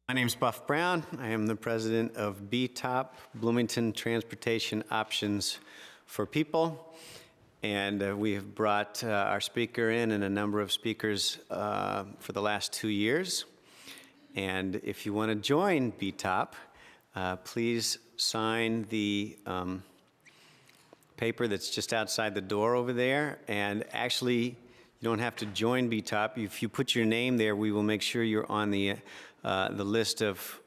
My name is Buff Brown. I am the president of BTOP, Bloomington Transportation Options for People. And we have brought our speaker in and a number of speakers for the last 2 years. And if you want to join BTOP, please sign the paper that's just outside the door over there. And actually, you don't have to join BTOP. If you put your name there, we will make sure you're on the list of,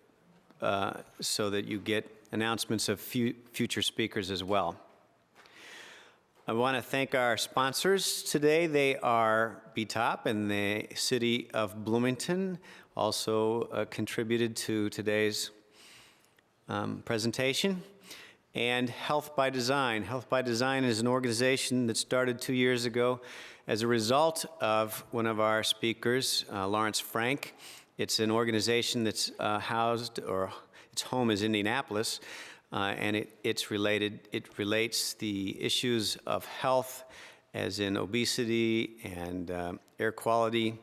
so that you get announcements of future speakers as well. I want to thank our sponsors today. They are BTOP and the City of Bloomington, also contributed to today's presentation. And Health by Design. Health by Design is an organization that started 2 years ago as a result of one of our speakers, Lawrence Frank. It's an organization that's housed, or its home is Indianapolis, and it relates the issues of health, as in obesity and air quality,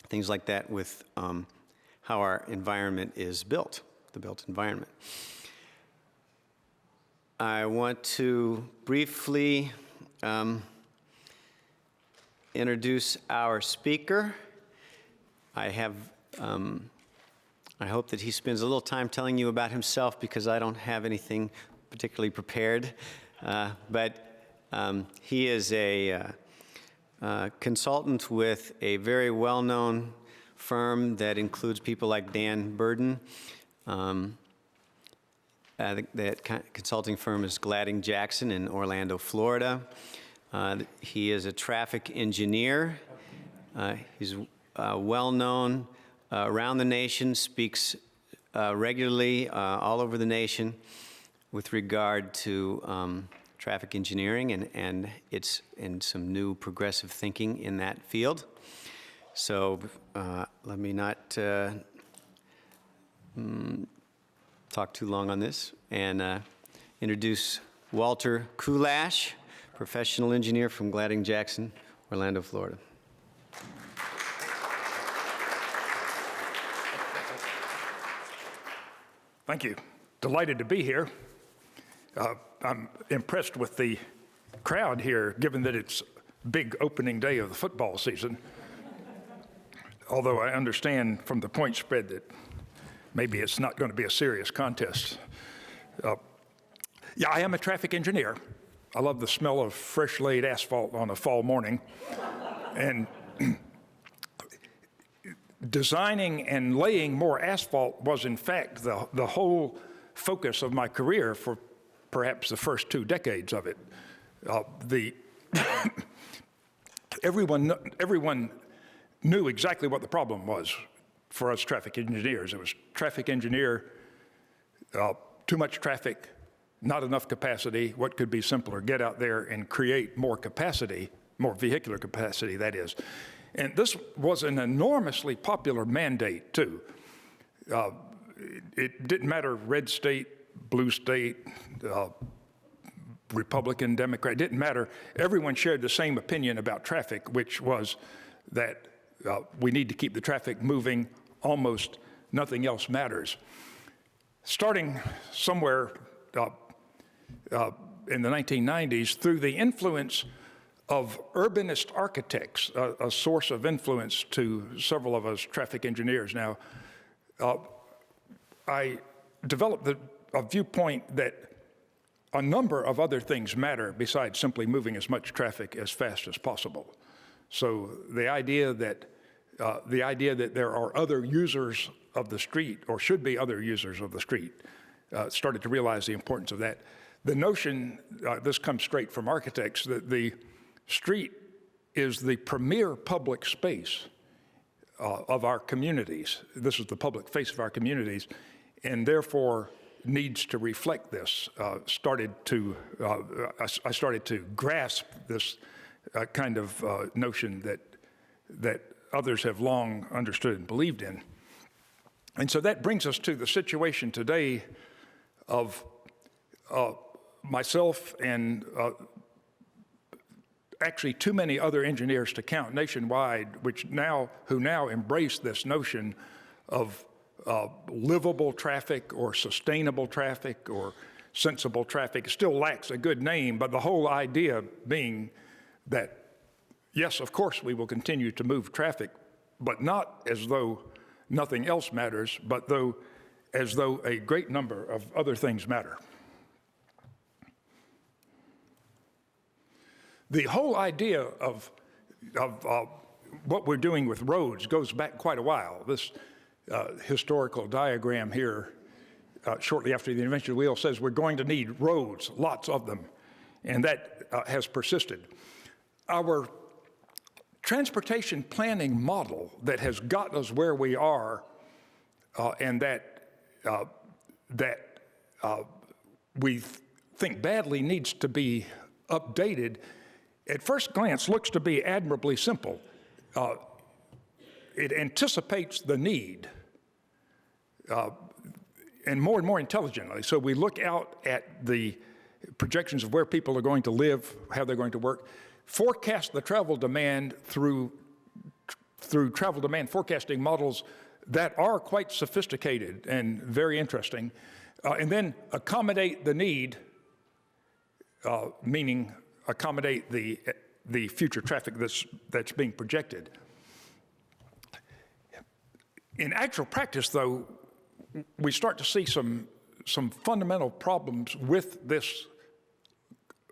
things like that, with how our environment is built, the built environment. I want to briefly introduce our speaker. I hope that he spends a little time telling you about himself, because I don't have anything particularly prepared. But he is a consultant with a very well-known firm that includes people like Dan Burden. That consulting firm is Gladding Jackson in Orlando, Florida. He is a traffic engineer. He's well-known around the nation, speaks regularly all over the nation with regard to traffic engineering and some new progressive thinking in that field. So let me not talk too long on this, and introduce Walter Kulash, professional engineer from Gladding Jackson, Orlando, Florida. Thank you. Delighted to be here. I'm impressed with the crowd here, given that it's big opening day of the football season. Although I understand from the point spread that maybe it's not going to be a serious contest. Yeah, I am a traffic engineer. I love the smell of fresh laid asphalt on a fall morning. And designing and laying more asphalt was, in fact, the whole focus of my career for perhaps the first 2 decades of it. Everyone knew exactly what the problem was for us traffic engineers. It was traffic engineer, too much traffic, not enough capacity. What could be simpler? Get out there and create more capacity, more vehicular capacity, that is. And this was an enormously popular mandate, too. It didn't matter red state, blue state, Republican, Democrat, it didn't matter. Everyone shared the same opinion about traffic, which was that we need to keep the traffic moving. Almost nothing else matters. Starting somewhere in the 1990s, through the influence of urbanist architects, a source of influence to several of us traffic engineers now, I developed a viewpoint that a number of other things matter besides simply moving as much traffic as fast as possible. So the idea that there are other users of the street, or should be other users of the street, started to realize the importance of that. The notion, this comes straight from architects, that the street is the premier public space of our communities. This is the public face of our communities, and therefore needs to reflect this. I started to grasp this kind of notion that others have long understood and believed in. And so that brings us to the situation today of myself and actually too many other engineers to count nationwide, who now embrace this notion of livable traffic or sustainable traffic or sensible traffic. It still lacks a good name, but the whole idea being that, yes, of course, we will continue to move traffic, but not as though nothing else matters, but as though a great number of other things matter. The whole idea of what we're doing with roads goes back quite a while. This historical diagram here, shortly after the invention of the wheel, says we're going to need roads, lots of them, and that has persisted. Our transportation planning model that has got us where we are, and that we think badly needs to be updated, at first glance looks to be admirably simple. It anticipates the need, and more intelligently. So we look out at the projections of where people are going to live, how they're going to work, forecast the travel demand through travel demand forecasting models that are quite sophisticated and very interesting, and then accommodate the need, meaning accommodate the future traffic that's being projected. In actual practice, though, we start to see some fundamental problems with this,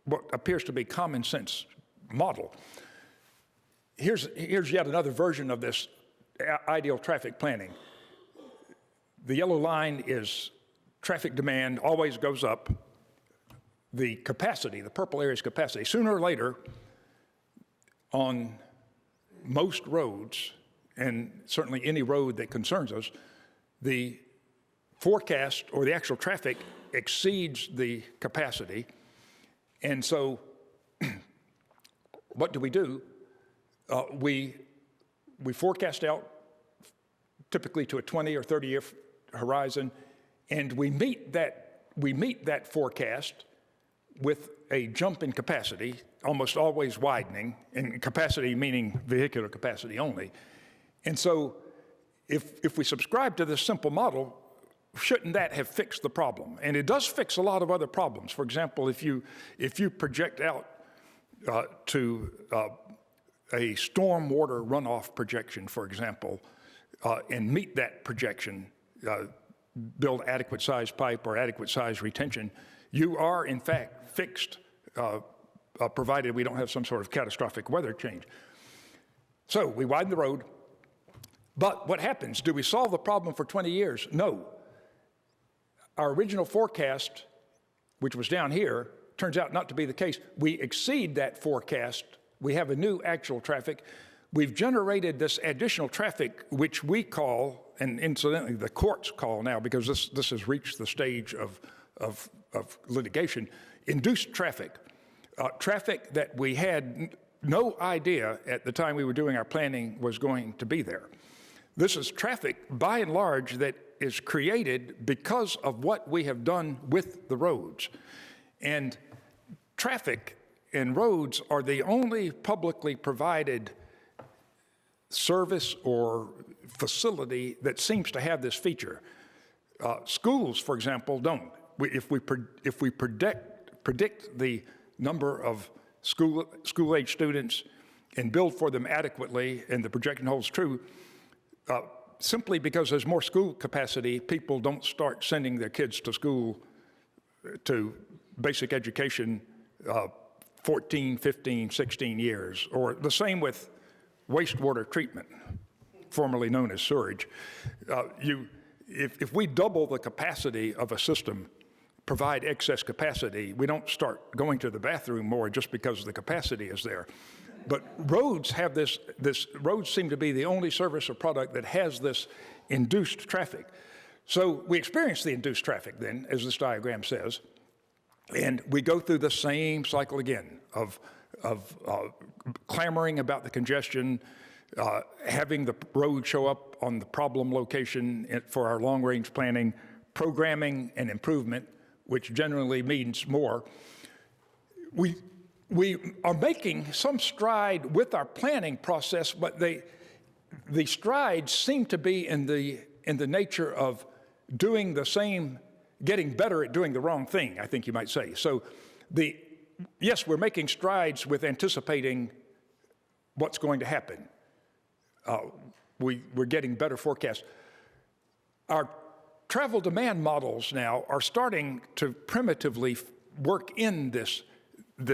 what appears to be common sense model. Here's yet another version of this ideal traffic planning. The yellow line is traffic demand, always goes up. The capacity, the purple area is capacity. Sooner or later, on most roads, and certainly any road that concerns us, the forecast or the actual traffic exceeds the capacity. And so what do? We forecast out typically to a 20 or 30-year horizon, and we meet that forecast with a jump in capacity, almost always widening, and capacity meaning vehicular capacity only. And so if we subscribe to this simple model, shouldn't that have fixed the problem? And it does fix a lot of other problems. For example, if you project out to a stormwater runoff projection, for example, and meet that projection, build adequate size pipe or adequate size retention, you are in fact fixed, provided we don't have some sort of catastrophic weather change. So we widen the road, but what happens? Do we solve the problem for 20 years? No. Our original forecast, which was down here, turns out not to be the case. We exceed that forecast. We have a new actual traffic. We've generated this additional traffic, which we call, and incidentally the courts call now, because this has reached the stage of litigation, induced traffic. Traffic that we had no idea at the time we were doing our planning was going to be there. This is traffic, by and large, that is created because of what we have done with the roads. And traffic and roads are the only publicly provided service or facility that seems to have this feature. Schools, for example, don't. If we predict the number of school-age students and build for them adequately, and the projection holds true, simply because there's more school capacity, people don't start sending their kids to school to basic education 14, 15, 16 years, or the same with wastewater treatment, formerly known as sewage. If we double the capacity of a system, provide excess capacity, we don't start going to the bathroom more just because the capacity is there. But roads have roads seem to be the only service or product that has this induced traffic. So we experience the induced traffic then, as this diagram says, and we go through the same cycle again of clamoring about the congestion, having the road show up on the problem location for our long-range planning, programming and improvement, which generally means more. We are making some stride with our planning process, but the strides seem to be in in the nature of doing the same, getting better at doing the wrong thing, I think you might say. So yes, we're making strides with anticipating what's going to happen. We're getting better forecasts. Our travel demand models now are starting to primitively work in this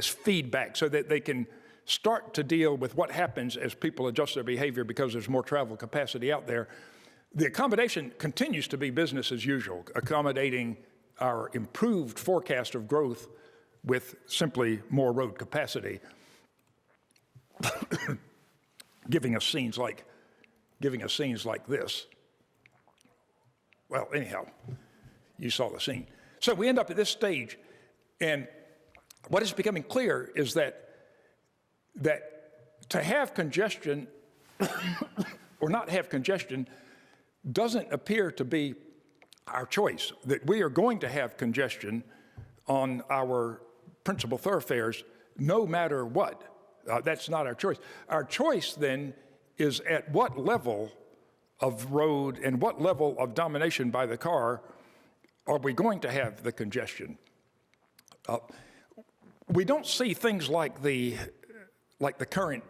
feedback so that they can start to deal with what happens as people adjust their behavior because there's more travel capacity out there. The accommodation continues to be business as usual, accommodating our improved forecast of growth with simply more road capacity, giving us scenes like this. Well, anyhow, you saw the scene. So we end up at this stage, and what is becoming clear is that to have congestion or not have congestion doesn't appear to be our choice, that we are going to have congestion on our principal thoroughfares no matter what. That's not our choice. Our choice then is at what level of road and what level of domination by the car are we going to have the congestion. We don't see things like the current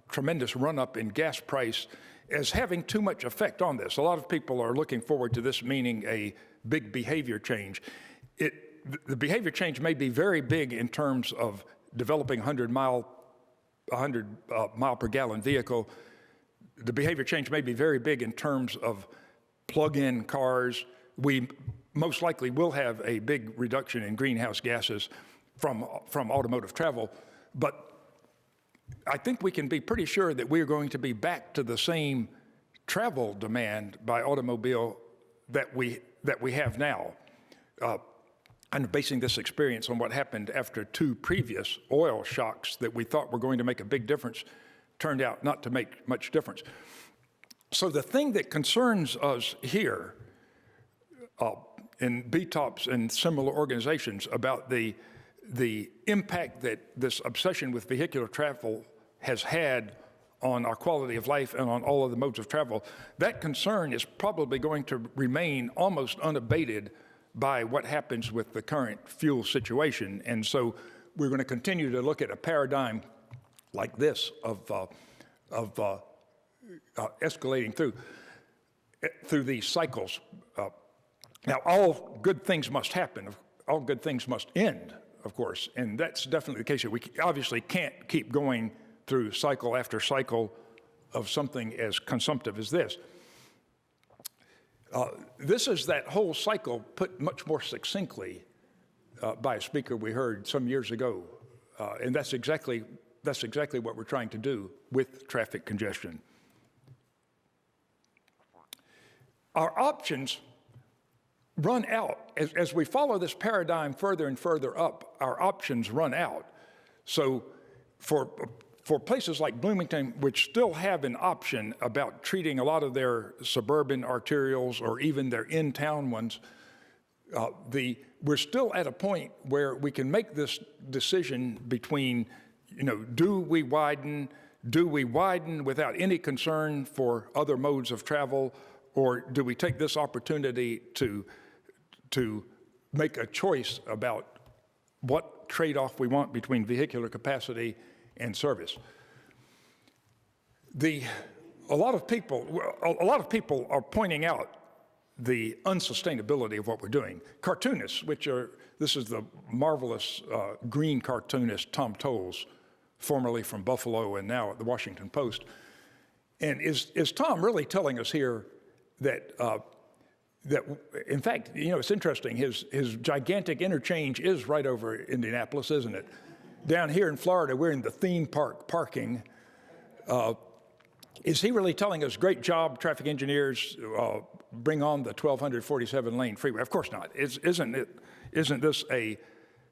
tremendous run-up in gas price as having too much effect on this. A lot of people are looking forward to this meaning a big behavior change. The behavior change may be very big in terms of developing a 100 mile per gallon vehicle. The behavior change may be very big in terms of plug-in cars. We most likely will have a big reduction in greenhouse gases from automotive travel, but I think we can be pretty sure that we are going to be back to the same travel demand by automobile that we have now. I'm basing this experience on what happened after two previous oil shocks that we thought were going to make a big difference, turned out not to make much difference. So the thing that concerns us here in BTOPs and similar organizations about the impact that this obsession with vehicular travel has had on our quality of life and on all of the modes of travel, that concern is probably going to remain almost unabated by what happens with the current fuel situation. And so we're going to continue to look at a paradigm like this of escalating through these cycles. Now, all good things must happen. All good things must end, of course, and that's definitely the case here. We obviously can't keep going through cycle after cycle of something as consumptive as this. This is that whole cycle put much more succinctly by a speaker we heard some years ago, and that's exactly what we're trying to do with traffic congestion. Our options run out. As we follow this paradigm further and further up, our options run out. So for places like Bloomington, which still have an option about treating a lot of their suburban arterials or even their in-town ones, we're still at a point where we can make this decision between, do we widen without any concern for other modes of travel, or do we take this opportunity to make a choice about what trade-off we want between vehicular capacity and service? A lot of people are pointing out the unsustainability of what we're doing. Cartoonists, this is the marvelous green cartoonist Tom Towles, formerly from Buffalo and now at the Washington Post. And is Tom really telling us here that in fact, it's interesting, his gigantic interchange is right over Indianapolis, isn't it? Down here in Florida, we're in the theme park parking. Is he really telling us, great job, traffic engineers, bring on the 1,247 lane freeway? Of course not. Isn't this a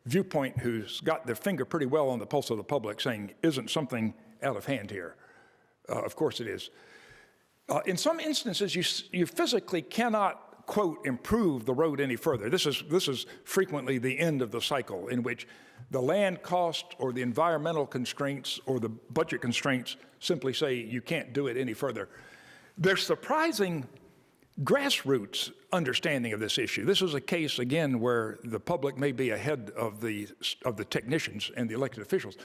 viewpoint who's got their finger pretty well on the pulse of the public, saying, isn't something out of hand here? Of course it is. In some instances, you physically cannot, quote, improve the road any further. This is frequently the end of the cycle in which the land cost or the environmental constraints or the budget constraints simply say you can't do it any further. There's surprising grassroots understanding of this issue. This is a case, again, where the public may be ahead of the technicians and the elected officials.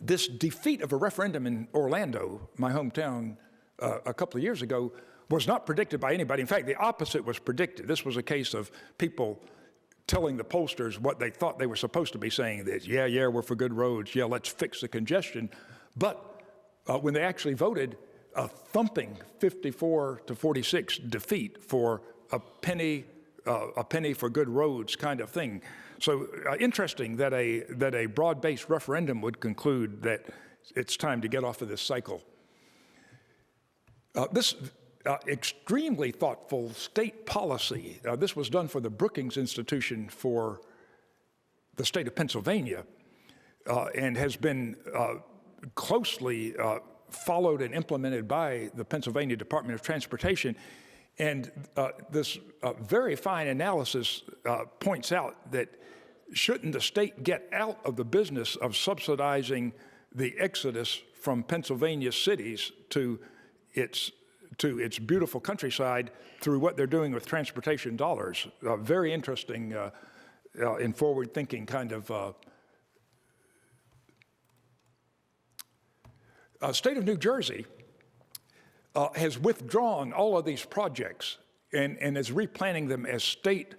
This defeat of a referendum in Orlando, my hometown, a couple of years ago, was not predicted by anybody. In fact, the opposite was predicted. This was a case of people telling the pollsters what they thought they were supposed to be saying, that, yeah, we're for good roads, yeah, let's fix the congestion. But when they actually voted, a thumping 54-46 defeat for a penny for good roads kind of thing. So interesting that a broad-based referendum would conclude that it's time to get off of this cycle. This extremely thoughtful state policy, this was done for the Brookings Institution for the state of Pennsylvania, and has been closely followed and implemented by the Pennsylvania Department of Transportation. And this very fine analysis points out that shouldn't the state get out of the business of subsidizing the exodus from Pennsylvania cities to its beautiful countryside through what they're doing with transportation dollars? Very interesting and forward-thinking kind of state of New Jersey has withdrawn all of these projects and is replanning them as state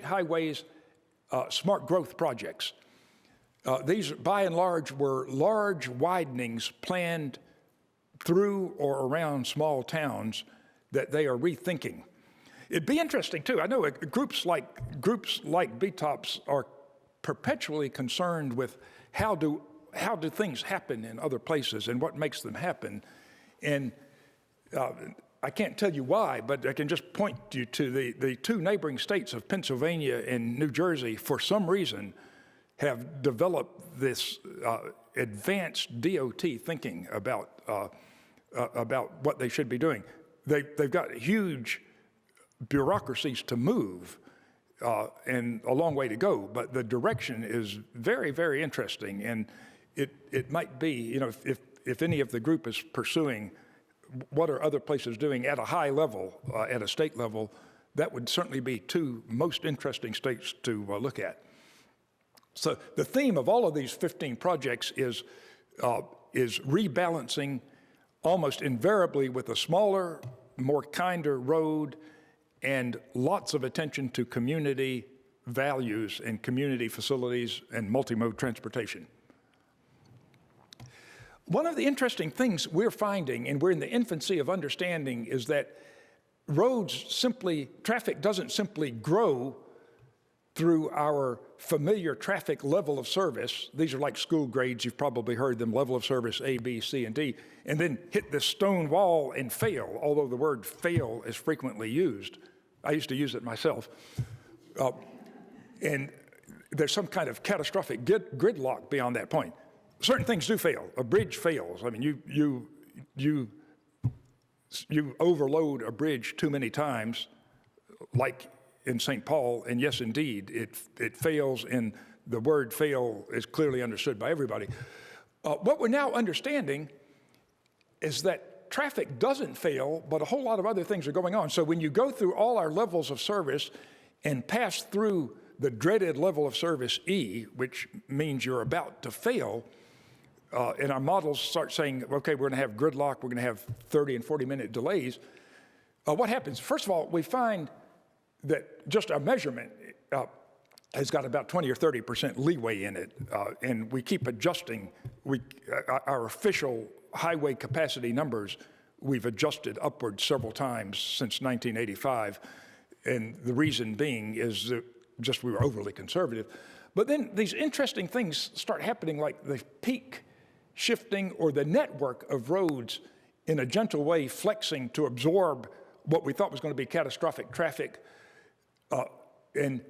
highways, smart growth projects. These, by and large, were large widenings planned through or around small towns that they are rethinking. It'd be interesting, too. I know groups like BTOPs are perpetually concerned with how do things happen in other places and what makes them happen. And I can't tell you why, but I can just point you to the two neighboring states of Pennsylvania and New Jersey, for some reason, have developed this advanced DOT thinking about what they should be doing. They've got huge bureaucracies to move and a long way to go, but the direction is very, very interesting. And it might be, you know, if any of the group is pursuing what are other places doing at a high level, at a state level, that would certainly be two most interesting states to look at. So the theme of all of these 15 projects is rebalancing almost invariably with a smaller, more kinder road and lots of attention to community values and community facilities and multimode transportation. One of the interesting things we're finding, and we're in the infancy of understanding, is that traffic doesn't simply grow through our familiar traffic level of service. These are like school grades, you've probably heard them, level of service A, B, C, and D, and then hit this stone wall and fail, although the word fail is frequently used. I used to use it myself. And there's some kind of catastrophic gridlock beyond that point. Certain things do fail. A bridge fails. I mean, you overload a bridge too many times, like in St. Paul, and yes, indeed, it fails, and the word fail is clearly understood by everybody. What we're now understanding is that traffic doesn't fail, but a whole lot of other things are going on. So when you go through all our levels of service and pass through the dreaded level of service E, which means you're about to fail, and our models start saying, okay, we're going to have gridlock, we're going to have 30 and 40-minute delays, what happens? First of all, we find that just our measurement has got about 20 or 30% leeway in it, and we keep adjusting. Our official highway capacity numbers, we've adjusted upward several times since 1985, and the reason being is that just we were overly conservative. But then these interesting things start happening, like the peak shifting or the network of roads in a gentle way flexing to absorb what we thought was going to be catastrophic traffic, and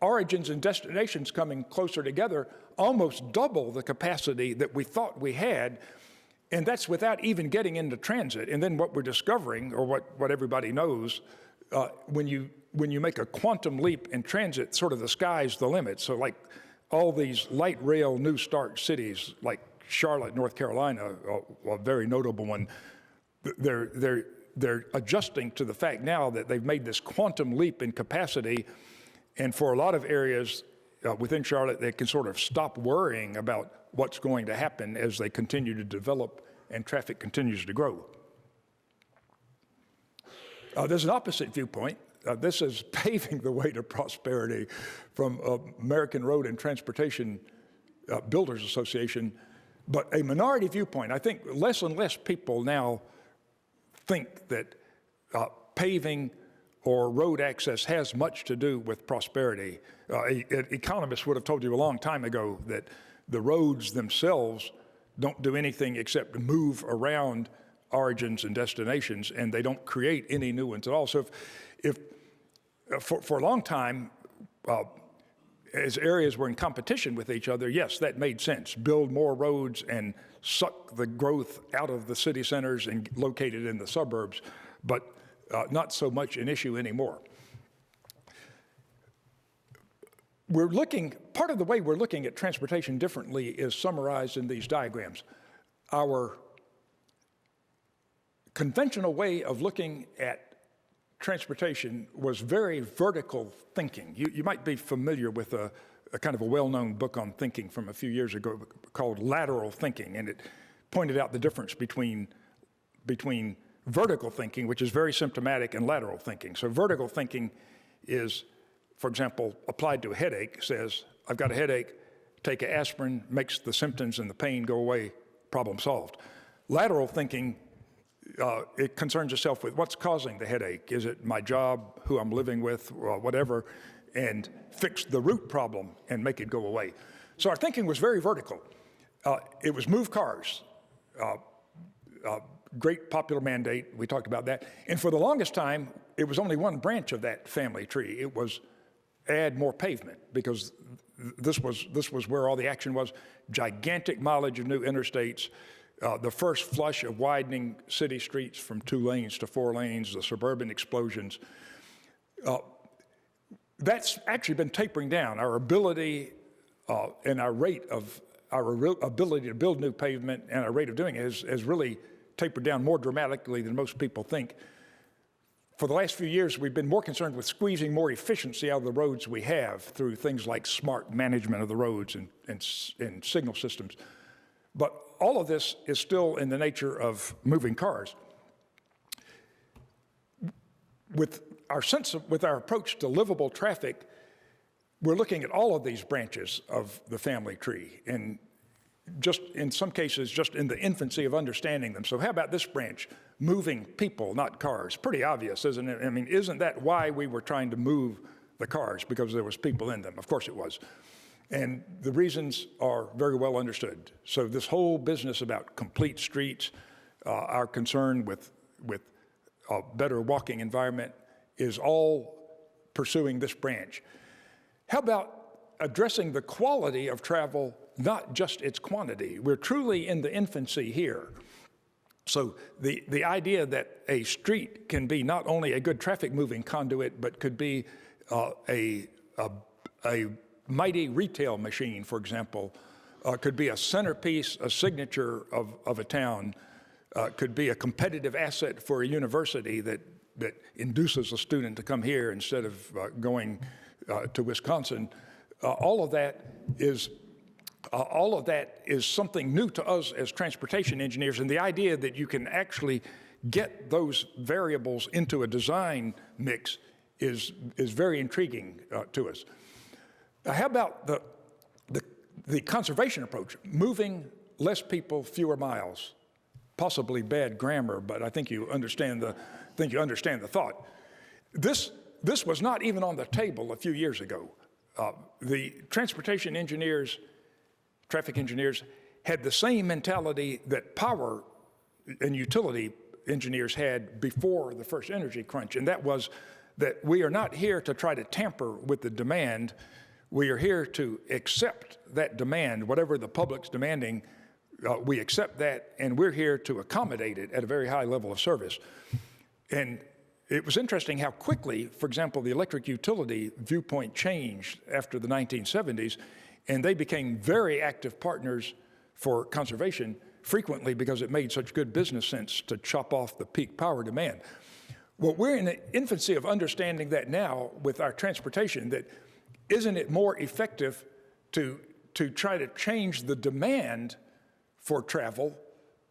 origins and destinations coming closer together almost double the capacity that we thought we had, and that's without even getting into transit. And then what we're discovering, or what everybody knows, when you make a quantum leap in transit, sort of the sky's the limit. So like all these light rail new start cities like Charlotte, North Carolina, a very notable one. They're adjusting to the fact now that they've made this quantum leap in capacity, and for a lot of areas within Charlotte, they can sort of stop worrying about what's going to happen as they continue to develop and traffic continues to grow. There's an opposite viewpoint. This is paving the way to prosperity from American Road and Transportation Builders Association, but a minority viewpoint. I think less and less people now think that paving or road access has much to do with prosperity. Economists would have told you a long time ago that the roads themselves don't do anything except move around origins and destinations, and they don't create any new ones at all. So for a long time, as areas were in competition with each other, yes, that made sense. Build more roads and suck the growth out of the city centers and locate it in the suburbs, but not so much an issue anymore. Part of the way we're looking at transportation differently is summarized in these diagrams. Our conventional way of looking at transportation was very vertical thinking. You might be familiar with a kind of a well-known book on thinking from a few years ago called Lateral Thinking, and it pointed out the difference between vertical thinking, which is very symptomatic, and lateral thinking. So vertical thinking is, for example, applied to a headache, says, I've got a headache, take an aspirin, makes the symptoms and the pain go away, problem solved. Lateral thinking, it concerns itself with what's causing the headache. Is it my job, who I'm living with, or whatever, and fix the root problem and make it go away. So our thinking was very vertical. It was move cars, great popular mandate, we talked about that. And for the longest time, it was only one branch of that family tree. It was add more pavement, because this was where all the action was. Gigantic mileage of new interstates, the first flush of widening city streets from 2 lanes to 4 lanes, the suburban explosions. That's actually been tapering down. Our ability and our ability to build new pavement and our rate of doing it has really tapered down more dramatically than most people think. For the last few years, we've been more concerned with squeezing more efficiency out of the roads we have through things like smart management of the roads and signal systems. But all of this is still in the nature of moving cars. With our approach to livable traffic, we're looking at all of these branches of the family tree, and just in some cases, just in the infancy of understanding them. So how about this branch? Moving people, not cars. Pretty obvious, isn't it? I mean, isn't that why we were trying to move the cars? Because there was people in them. Of course it was. And the reasons are very well understood. So this whole business about complete streets, our concern with a better walking environment, is all pursuing this branch. How about addressing the quality of travel, not just its quantity? We're truly in the infancy here. So the idea that a street can be not only a good traffic moving conduit, but could be a mighty retail machine, for example, could be a centerpiece, a signature of a town, could be a competitive asset for a university that induces a student to come here instead of going to Wisconsin. All of that is something new to us as transportation engineers, and the idea that you can actually get those variables into a design mix is very intriguing to us. How about the conservation approach? Moving less people, fewer miles. Possibly bad grammar, but I think you understand the thought. This was not even on the table a few years ago. The transportation engineers, traffic engineers, had the same mentality that power and utility engineers had before the first energy crunch, and that was that we are not here to try to tamper with the demand. We are here to accept that demand, whatever the public's demanding. We accept that, and we're here to accommodate it at a very high level of service. And it was interesting how quickly, for example, the electric utility viewpoint changed after the 1970s, and they became very active partners for conservation, frequently because it made such good business sense to chop off the peak power demand. Well, we're in the infancy of understanding that now with our transportation, that isn't it more effective to try to change the demand for travel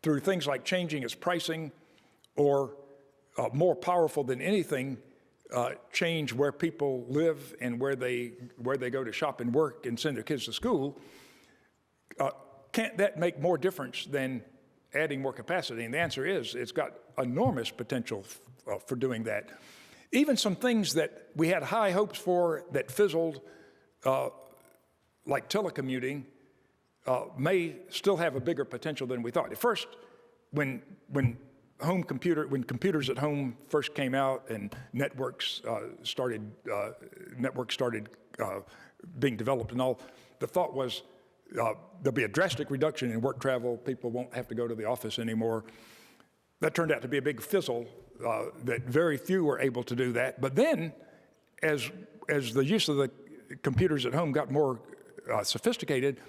through things like changing its pricing, or more powerful than anything, change where people live and where they go to shop and work and send their kids to school? Can't that make more difference than adding more capacity? And the answer is, it's got enormous potential for doing that. Even some things that we had high hopes for that fizzled, like telecommuting, may still have a bigger potential than we thought. At first, when computers at home first came out and networks started being developed and all, the thought was there'll be a drastic reduction in work travel. People won't have to go to the office anymore. That turned out to be a big fizzle, that very few were able to do that. But then, as the use of the computers at home got more sophisticated,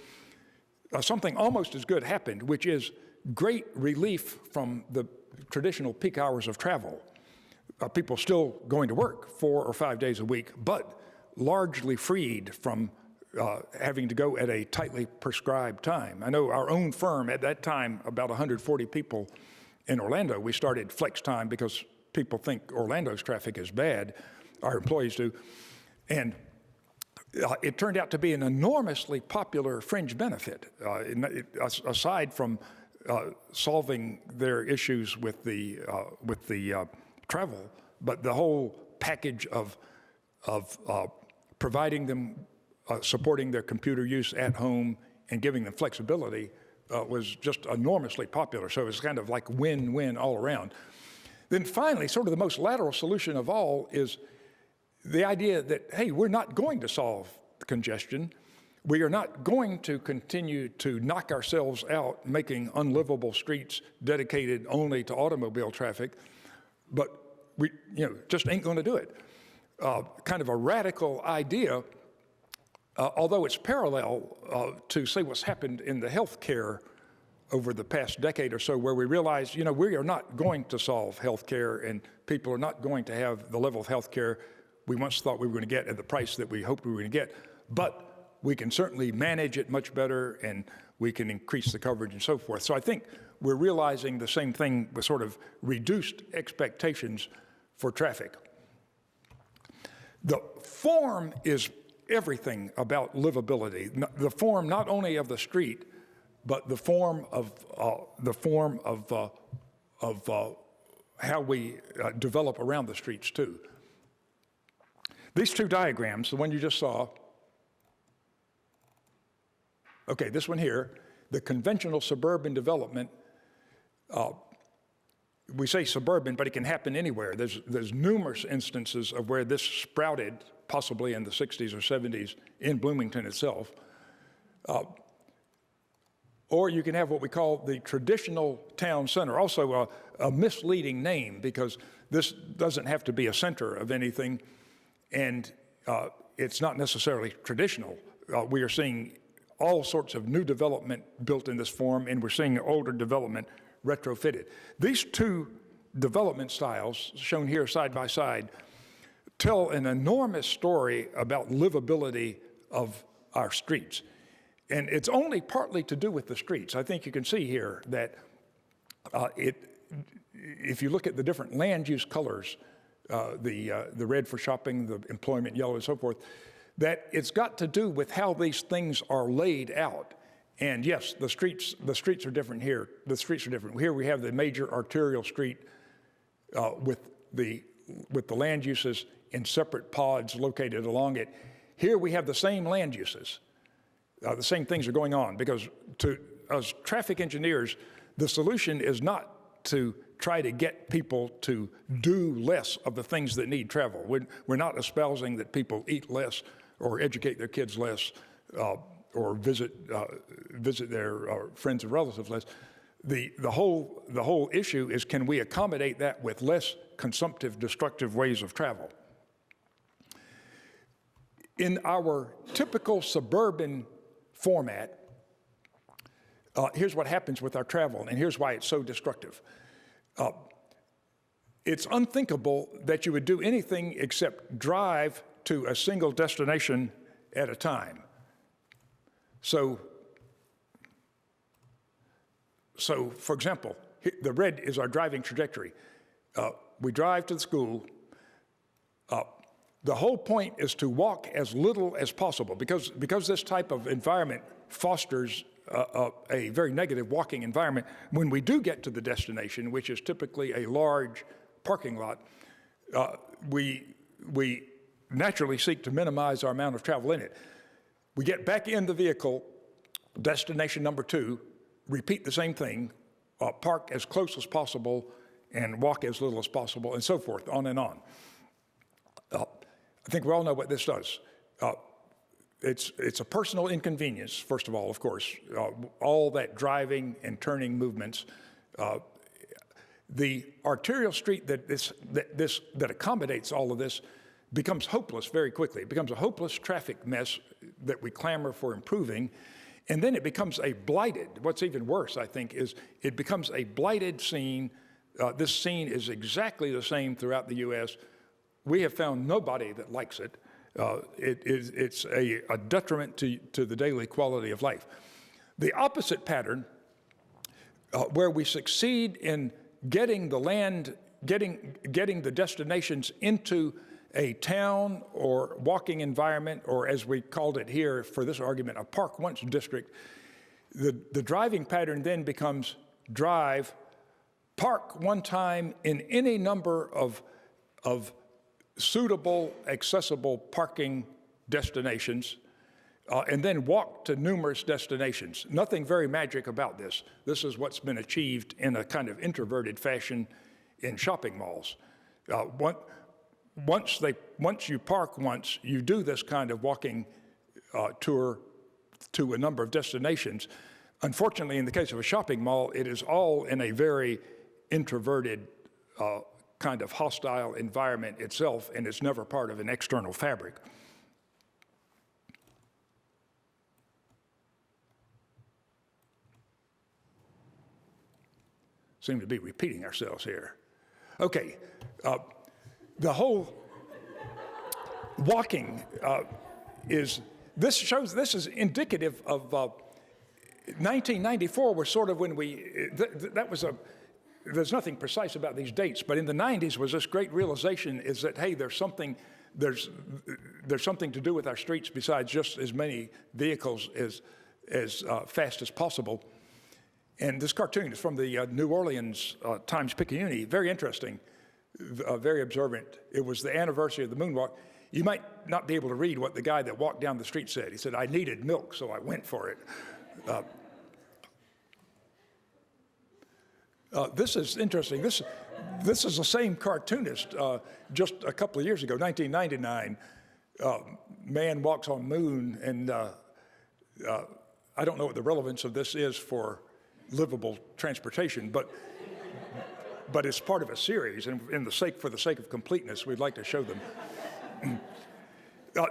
something almost as good happened, which is great relief from the traditional peak hours of travel. People still going to work 4 or 5 days a week, but largely freed from having to go at a tightly prescribed time. I know our own firm at that time, about 140 people in Orlando, we started flex time because people think Orlando's traffic is bad, our employees do, and it turned out to be an enormously popular fringe benefit, aside from solving their issues with the travel, but the whole package of providing them, supporting their computer use at home and giving them flexibility was just enormously popular. So it was kind of like win-win all around. Then finally, sort of the most lateral solution of all is the idea that, hey, we're not going to solve congestion. We are not going to continue to knock ourselves out making unlivable streets dedicated only to automobile traffic, but we just ain't going to do it. Kind of a radical idea, although it's parallel to, say, what's happened in the health care over the past decade or so, where we realize, we are not going to solve health care, and people are not going to have the level of health care we once thought we were going to get at the price that we hoped we were going to get. But we can certainly manage it much better, and we can increase the coverage and so forth. So I think we're realizing the same thing with sort of reduced expectations for traffic. The form is everything about livability. The form not only of the street, but the form of how we develop around the streets too. These two diagrams, the one you just saw, okay, this one here, the conventional suburban development, we say suburban, but it can happen anywhere. There's numerous instances of where this sprouted, possibly in the 60s or 70s, in Bloomington itself. Or you can have what we call the traditional town center, also a misleading name, because this doesn't have to be a center of anything, and it's not necessarily traditional. We are seeing all sorts of new development built in this form, and we're seeing older development retrofitted. These two development styles, shown here side by side, tell an enormous story about livability of our streets. And it's only partly to do with the streets. I think you can see here that if you look at the different land use colors, the red for shopping, the employment yellow, and so forth, that it's got to do with how these things are laid out. And yes, the streets are different here. The streets are different. Here we have the major arterial street with the land uses in separate pods located along it. Here we have the same land uses. The same things are going on, because as traffic engineers, the solution is not to try to get people to do less of the things that need travel. We're not espousing that people eat less or educate their kids less or visit their friends and relatives less. The whole issue is, can we accommodate that with less consumptive, destructive ways of travel? In our typical suburban format, here's what happens with our travel, and here's why it's so destructive. It's unthinkable that you would do anything except drive to a single destination at a time. So for example, the red is our driving trajectory. We drive to the school. The whole point is to walk as little as possible because this type of environment fosters a very negative walking environment. When we do get to the destination, which is typically a large parking lot, we naturally seek to minimize our amount of travel in it. We get back in the vehicle, destination number 2, repeat the same thing, park as close as possible and walk as little as possible, and so forth, on and on. I think we all know what this does. It's a personal inconvenience, first of all, of course. All that driving and turning movements. The arterial street that accommodates all of this becomes hopeless very quickly. It becomes a hopeless traffic mess that we clamor for improving. And then it becomes a blighted, what's even worse, I think, is it becomes a blighted scene. This scene is exactly the same throughout the U.S. We have found nobody that likes it. It's a detriment to the daily quality of life. The opposite pattern, where we succeed in getting the destinations into a town or walking environment, or as we called it here for this argument, a park once district, the driving pattern then becomes drive, park one time in any number of suitable, accessible parking destinations, and then walk to numerous destinations. Nothing very magic about this. This is what's been achieved in a kind of introverted fashion in shopping malls. Once you park once, you do this kind of walking tour to a number of destinations. Unfortunately, in the case of a shopping mall, it is all in a very introverted kind of hostile environment itself, and it's never part of an external fabric. Seem to be repeating ourselves here. Okay, the whole walking this is indicative of 1994 was sort of when there's nothing precise about these dates, but in the 90s was this great realization is that, hey, there's something to do with our streets besides just as many vehicles as fast as possible. And this cartoon is from the New Orleans Times-Picayune, very interesting, very observant. It was the anniversary of the moonwalk. You might not be able to read what the guy that walked down the street said. He said, "I needed milk, so I went for it." This is interesting. This is the same cartoonist just a couple of years ago, 1999. Man walks on moon, and I don't know what the relevance of this is for livable transportation, but it's part of a series, and for the sake of completeness, we'd like to show them.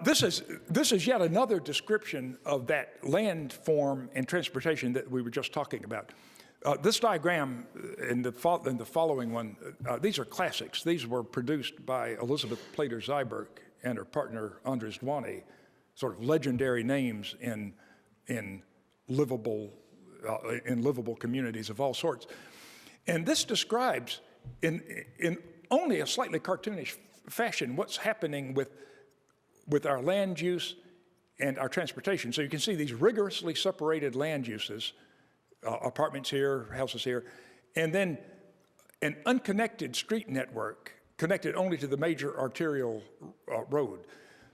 This is yet another description of that land form and transportation that we were just talking about. This diagram and the following one, these are classics. These were produced by Elizabeth Plater-Zyberk and her partner Andres Dwaney, sort of legendary names in livable communities of all sorts. And this describes, in only a slightly cartoonish fashion, what's happening with our land use and our transportation. So you can see these rigorously separated land uses, apartments here, houses here, and then an unconnected street network connected only to the major arterial road.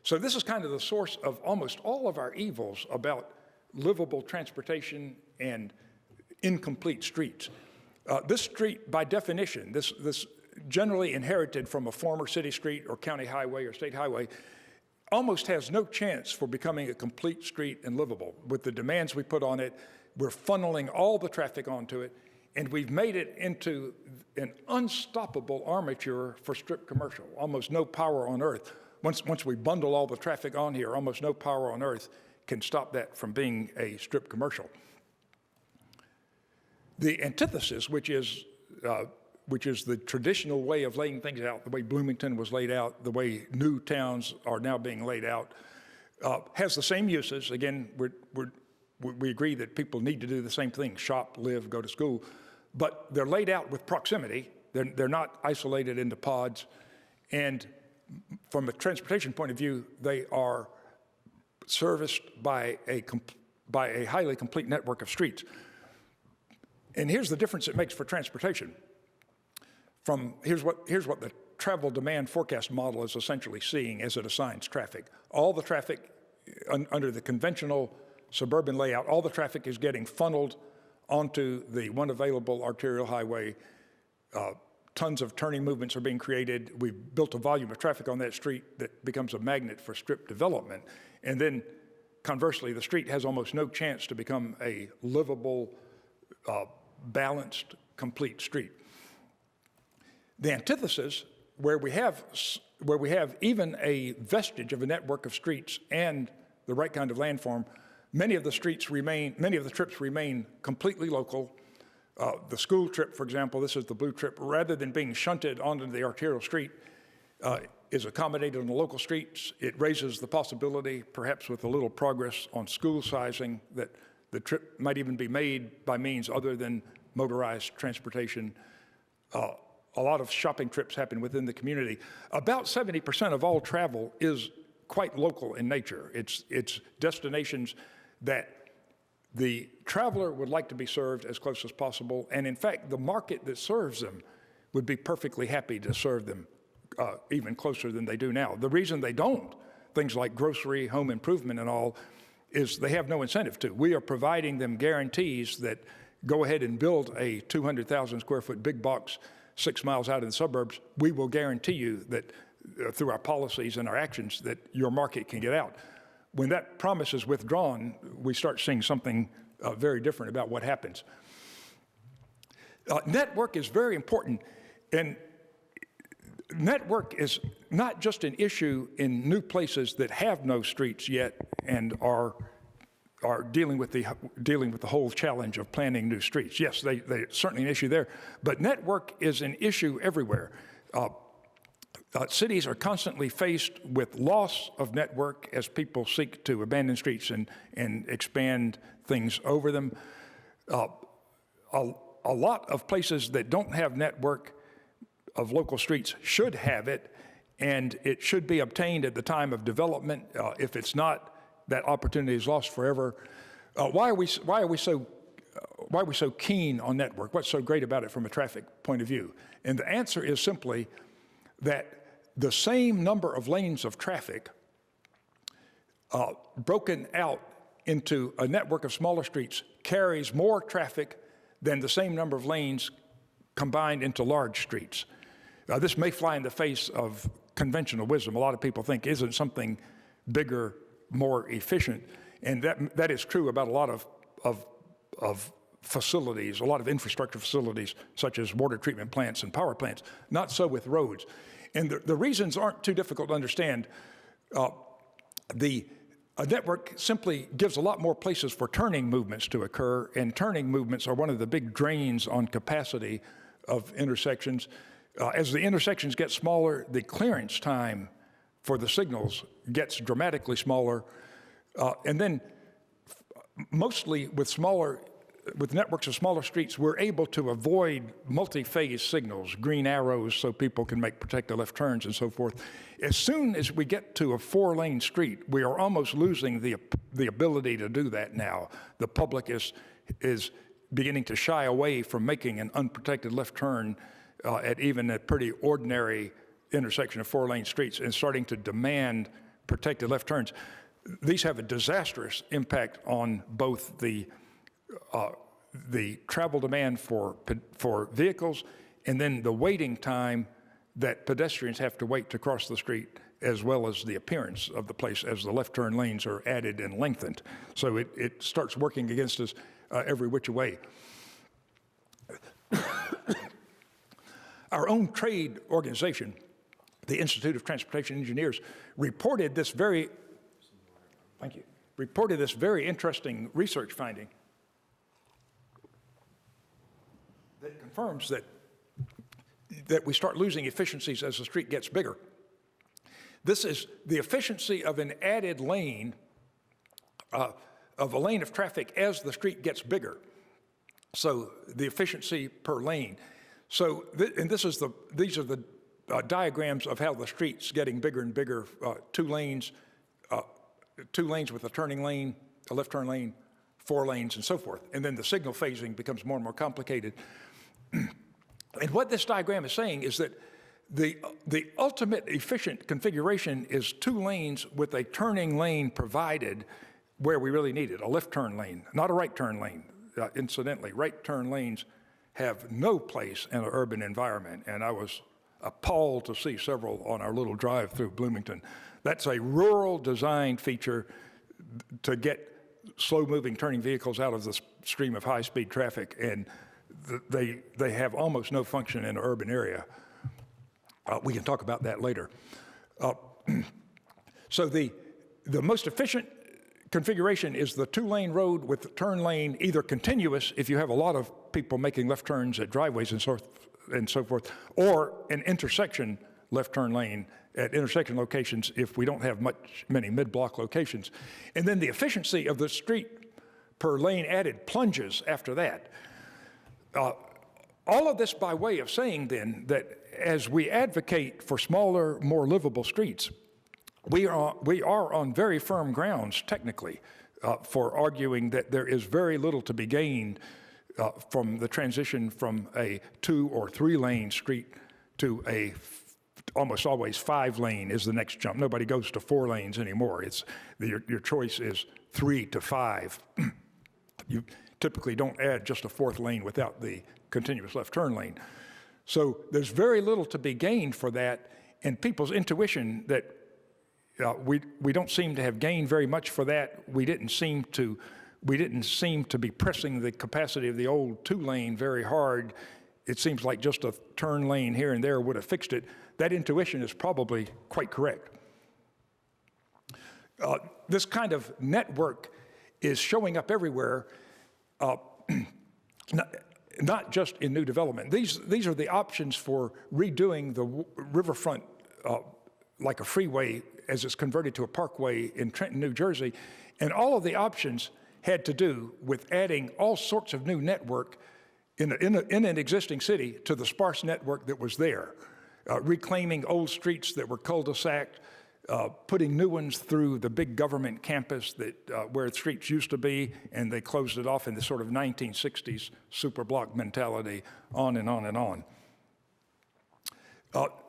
So this is kind of the source of almost all of our evils about livable transportation and incomplete streets. This street, by definition, this generally inherited from a former city street or county highway or state highway, almost has no chance for becoming a complete street and livable. With the demands we put on it, we're funneling all the traffic onto it, and we've made it into an unstoppable armature for strip commercial. Almost no power on earth. Once we bundle all the traffic on here, almost no power on earth can stop that from being a strip commercial. The antithesis, which is the traditional way of laying things out, the way Bloomington was laid out, the way new towns are now being laid out, has the same uses. Again, we agree that people need to do the same thing: shop, live, go to school, but they're laid out with proximity. They're not isolated into pods, and from a transportation point of view, they are serviced by a highly complete network of streets. And here's the difference it makes for transportation. Here's what the travel demand forecast model is essentially seeing as it assigns traffic. All the traffic under the conventional suburban layout, all the traffic is getting funneled onto the one available arterial highway. Tons of turning movements are being created. We've built a volume of traffic on that street that becomes a magnet for strip development. And then conversely, the street has almost no chance to become a livable, balanced, complete street. The antithesis, where we have even a vestige of a network of streets and the right kind of landform, many of the trips remain completely local. The school trip, for example, this is the blue trip, rather than being shunted onto the arterial street, is accommodated on the local streets. It raises the possibility, perhaps with a little progress on school sizing, that the trip might even be made by means other than motorized transportation. A lot of shopping trips happen within the community. About 70% of all travel is quite local in nature. It's destinations that the traveler would like to be served as close as possible, and in fact, the market that serves them would be perfectly happy to serve them even closer than they do now. The reason they don't, things like grocery, home improvement and all, is they have no incentive to. We are providing them guarantees that go ahead and build a 200,000 square foot big box 6 miles out in the suburbs. We will guarantee you that through our policies and our actions that your market can get out. When that promise is withdrawn, we start seeing something very different about what happens. Network is very important, and network is not just an issue in new places that have no streets yet and are dealing with the whole challenge of planning new streets. Yes, they're certainly an issue there, but network is an issue everywhere. Cities are constantly faced with loss of network as people seek to abandon streets and expand things over them. A lot of places that don't have network of local streets should have it, and it should be obtained at the time of development. If it's not, that opportunity is lost forever. Why are we so keen on network? What's so great about it from a traffic point of view? And the answer is simply that the same number of lanes of traffic broken out into a network of smaller streets carries more traffic than the same number of lanes combined into large streets. This may fly in the face of conventional wisdom. A lot of people think, isn't something bigger more efficient? And that is true about a lot of facilities, a lot of infrastructure facilities, such as water treatment plants and power plants. Not so with roads. And the reasons aren't too difficult to understand. A network simply gives a lot more places for turning movements to occur, and turning movements are one of the big drains on capacity of intersections. As the intersections get smaller, the clearance time for the signals gets dramatically smaller. And then mostly with networks of smaller streets, we're able to avoid multi-phase signals, green arrows so people can make protected left turns and so forth. As soon as we get to a 4-lane street, we are almost losing the ability to do that now. The public is beginning to shy away from making an unprotected left turn at even a pretty ordinary intersection of 4-lane streets and starting to demand protected left turns. These have a disastrous impact on both the travel demand for vehicles and then the waiting time that pedestrians have to wait to cross the street, as well as the appearance of the place as the left turn lanes are added and lengthened. So it starts working against us every which way. Our own trade organization, the Institute of Transportation Engineers, reported this very interesting research finding. confirms that we start losing efficiencies as the street gets bigger. This is the efficiency of an added lane, of a lane of traffic as the street gets bigger. So the efficiency per lane. So, these are the diagrams of how the street's getting bigger and bigger. 2 lanes with a turning lane, a left turn lane, 4 lanes, and so forth. And then the signal phasing becomes more and more complicated. And what this diagram is saying is that the ultimate efficient configuration is 2 lanes with a turning lane provided where we really need it, a left turn lane, not a right turn lane. Incidentally, right turn lanes have no place in an urban environment, and I was appalled to see several on our little drive through Bloomington. That's a rural design feature to get slow-moving turning vehicles out of the stream of high-speed traffic, and they have almost no function in an urban area. We can talk about that later. So the most efficient configuration is the 2-lane road with the turn lane either continuous if you have a lot of people making left turns at driveways and so forth, or an intersection left turn lane at intersection locations if we don't have many mid-block locations. And then the efficiency of the street per lane added plunges after that. All of this by way of saying then that as we advocate for smaller, more livable streets, we are on very firm grounds technically for arguing that there is very little to be gained from the transition from a 2 or 3 lane street to a almost always 5 lane is the next jump. Nobody goes to 4 lanes anymore. Your choice is 3 to 5. You typically don't add just a 4th lane without the continuous left turn lane. So there's very little to be gained for that, and people's intuition that we don't seem to have gained very much for that. We didn't seem to be pressing the capacity of the old 2-lane very hard. It seems like just a turn lane here and there would have fixed it. That intuition is probably quite correct. This kind of network is showing up everywhere, not just in new development. These are the options for redoing the riverfront like a freeway as it's converted to a parkway in Trenton, New Jersey. And all of the options had to do with adding all sorts of new network in an existing city to the sparse network that was there, reclaiming old streets that were cul-de-sac, putting new ones through the big government campus that where streets used to be, and they closed it off in the sort of 1960s superblock mentality, on and on and on.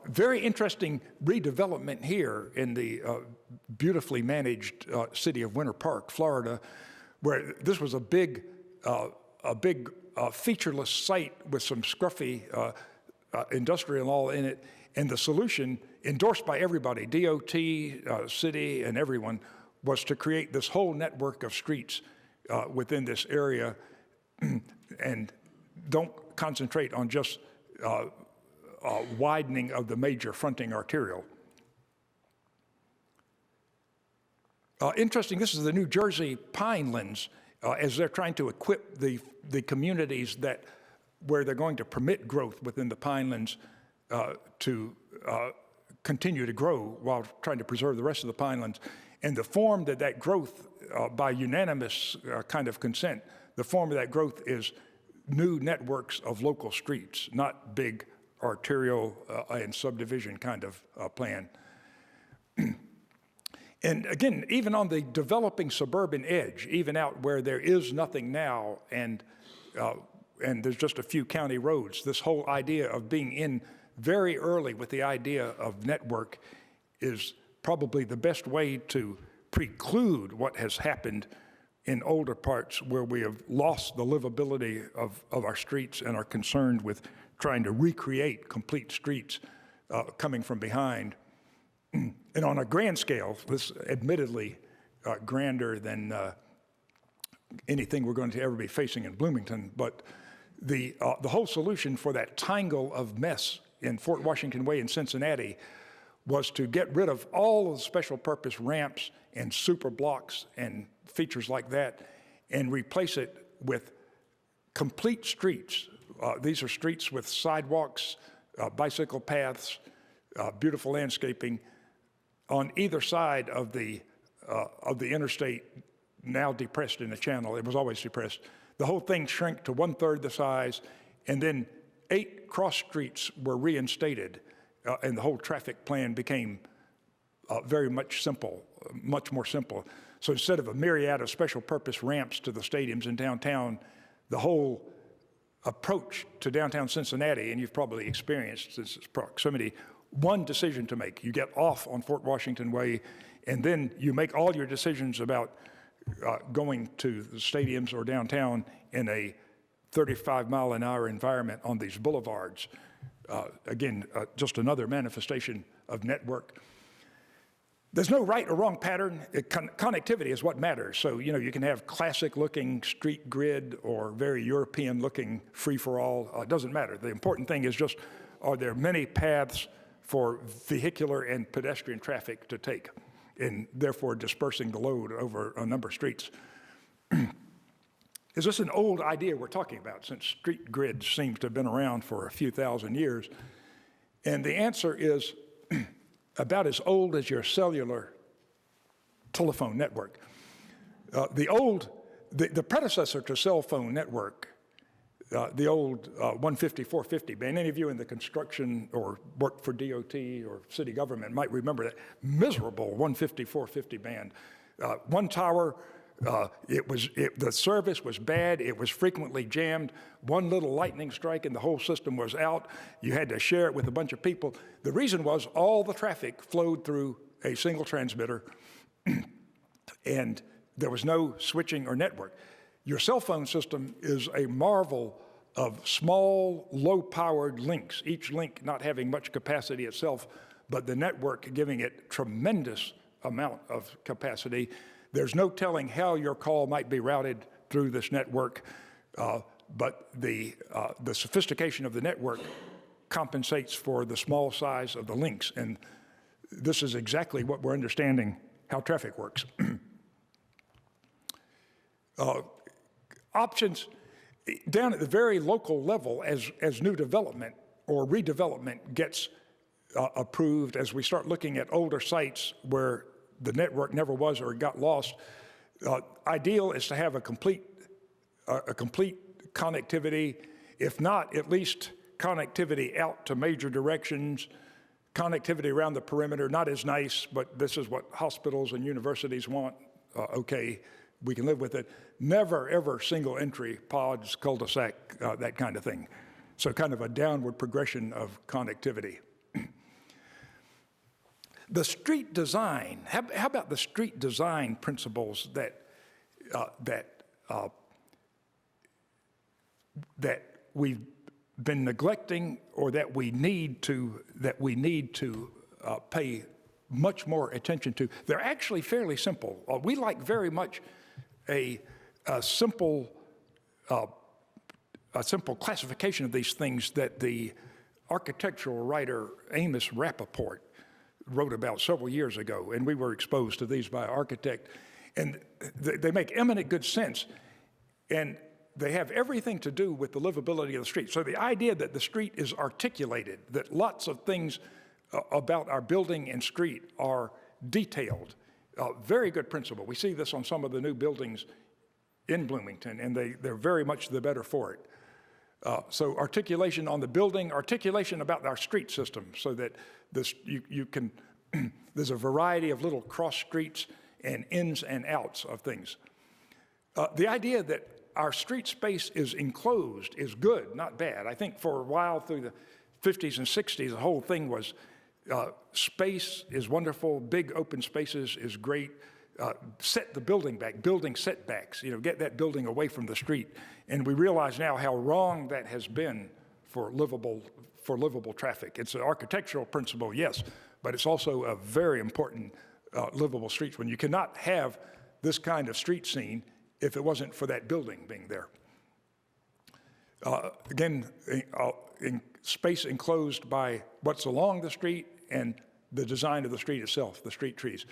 Very interesting redevelopment here in the beautifully managed city of Winter Park, Florida, where this was a big featureless site with some scruffy industrial all in it, and the solution, endorsed by everybody, DOT, city, and everyone, was to create this whole network of streets within this area and don't concentrate on just widening of the major fronting arterial. Interesting, this is the New Jersey Pinelands, as they're trying to equip the communities where they're going to permit growth within the Pinelands to continue to grow while trying to preserve the rest of the Pinelands. And the form that growth, by unanimous kind of consent, the form of that growth is new networks of local streets, not big arterial and subdivision kind of plan. And again, even on the developing suburban edge, even out where there is nothing now and there's just a few county roads, this whole idea of being in very early with the idea of network is probably the best way to preclude what has happened in older parts where we have lost the livability of our streets and are concerned with trying to recreate complete streets coming from behind. And on a grand scale, this admittedly grander than anything we're going to ever be facing in Bloomington, but the whole solution for that tangle of mess in Fort Washington Way in Cincinnati was to get rid of all of the special purpose ramps and super blocks and features like that and replace it with complete streets These are streets with sidewalks, bicycle paths, beautiful landscaping on either side of the interstate, now depressed in a channel. It was always depressed. The whole thing shrank to 1/3 the size, and then 8 cross streets were reinstated, and the whole traffic plan became very much more simple. So instead of a myriad of special purpose ramps to the stadiums in downtown, the whole approach to downtown Cincinnati, and you've probably experienced since its proximity, one decision to make. You get off on Fort Washington Way, and then you make all your decisions about going to the stadiums or downtown in a 35-mile-an-hour environment on these boulevards. Again, just another manifestation of network. There's no right or wrong pattern. Connectivity is what matters. So, you can have classic-looking street grid or very European-looking free-for-all. It doesn't matter. The important thing is just, are there many paths for vehicular and pedestrian traffic to take, and therefore dispersing the load over a number of streets? Is this an old idea we're talking about, since street grid seems to have been around for a few thousand years? And the answer is about as old as your cellular telephone network. The predecessor to cell phone network, the old 150, 450 band, any of you in the construction or work for DOT or city government might remember that miserable 150, 450 band. One tower, the service was bad, it was frequently jammed. One little lightning strike and the whole system was out. You had to share it with a bunch of people. The reason was all the traffic flowed through a single transmitter and there was no switching or network. Your cell phone system is a marvel of small, low-powered links, each link not having much capacity itself, but the network giving it tremendous amount of capacity. There's no telling how your call might be routed through this network, but the sophistication of the network compensates for the small size of the links, and this is exactly what we're understanding how traffic works. Options down at the very local level as new development or redevelopment gets approved, as we start looking at older sites where the network never was or got lost. Ideal is to have a complete connectivity, if not at least connectivity out to major directions, connectivity around the perimeter, not as nice, but this is what hospitals and universities want. Okay, we can live with it. Never, ever single entry, pods, cul-de-sac, that kind of thing. So kind of a downward progression of connectivity. The street design, how about the street design principles that we've been neglecting, or that we need to pay much more attention to? They're actually fairly simple. We like very much a simple classification of these things that the architectural writer Amos Rappaport wrote about several years ago, and we were exposed to these by an architect, and they make eminent good sense, and they have everything to do with the livability of the street. So the idea that the street is articulated, that lots of things about our building and street are detailed, very good principle. We see this on some of the new buildings in Bloomington, and they're very much the better for it. So articulation on the building, articulation about our street system, so that you can, there's a variety of little cross streets and ins and outs of things. The idea that our street space is enclosed is good, not bad. I think for a while through the 50s and 60s, the whole thing was space is wonderful, big open spaces is great, set the building back, building setbacks, get that building away from the street. And we realize now how wrong that has been for livable traffic. It's an architectural principle, yes, but it's also a very important livable streets, when you cannot have this kind of street scene if it wasn't for that building being there. Again, space enclosed by what's along the street and the design of the street itself, the street trees.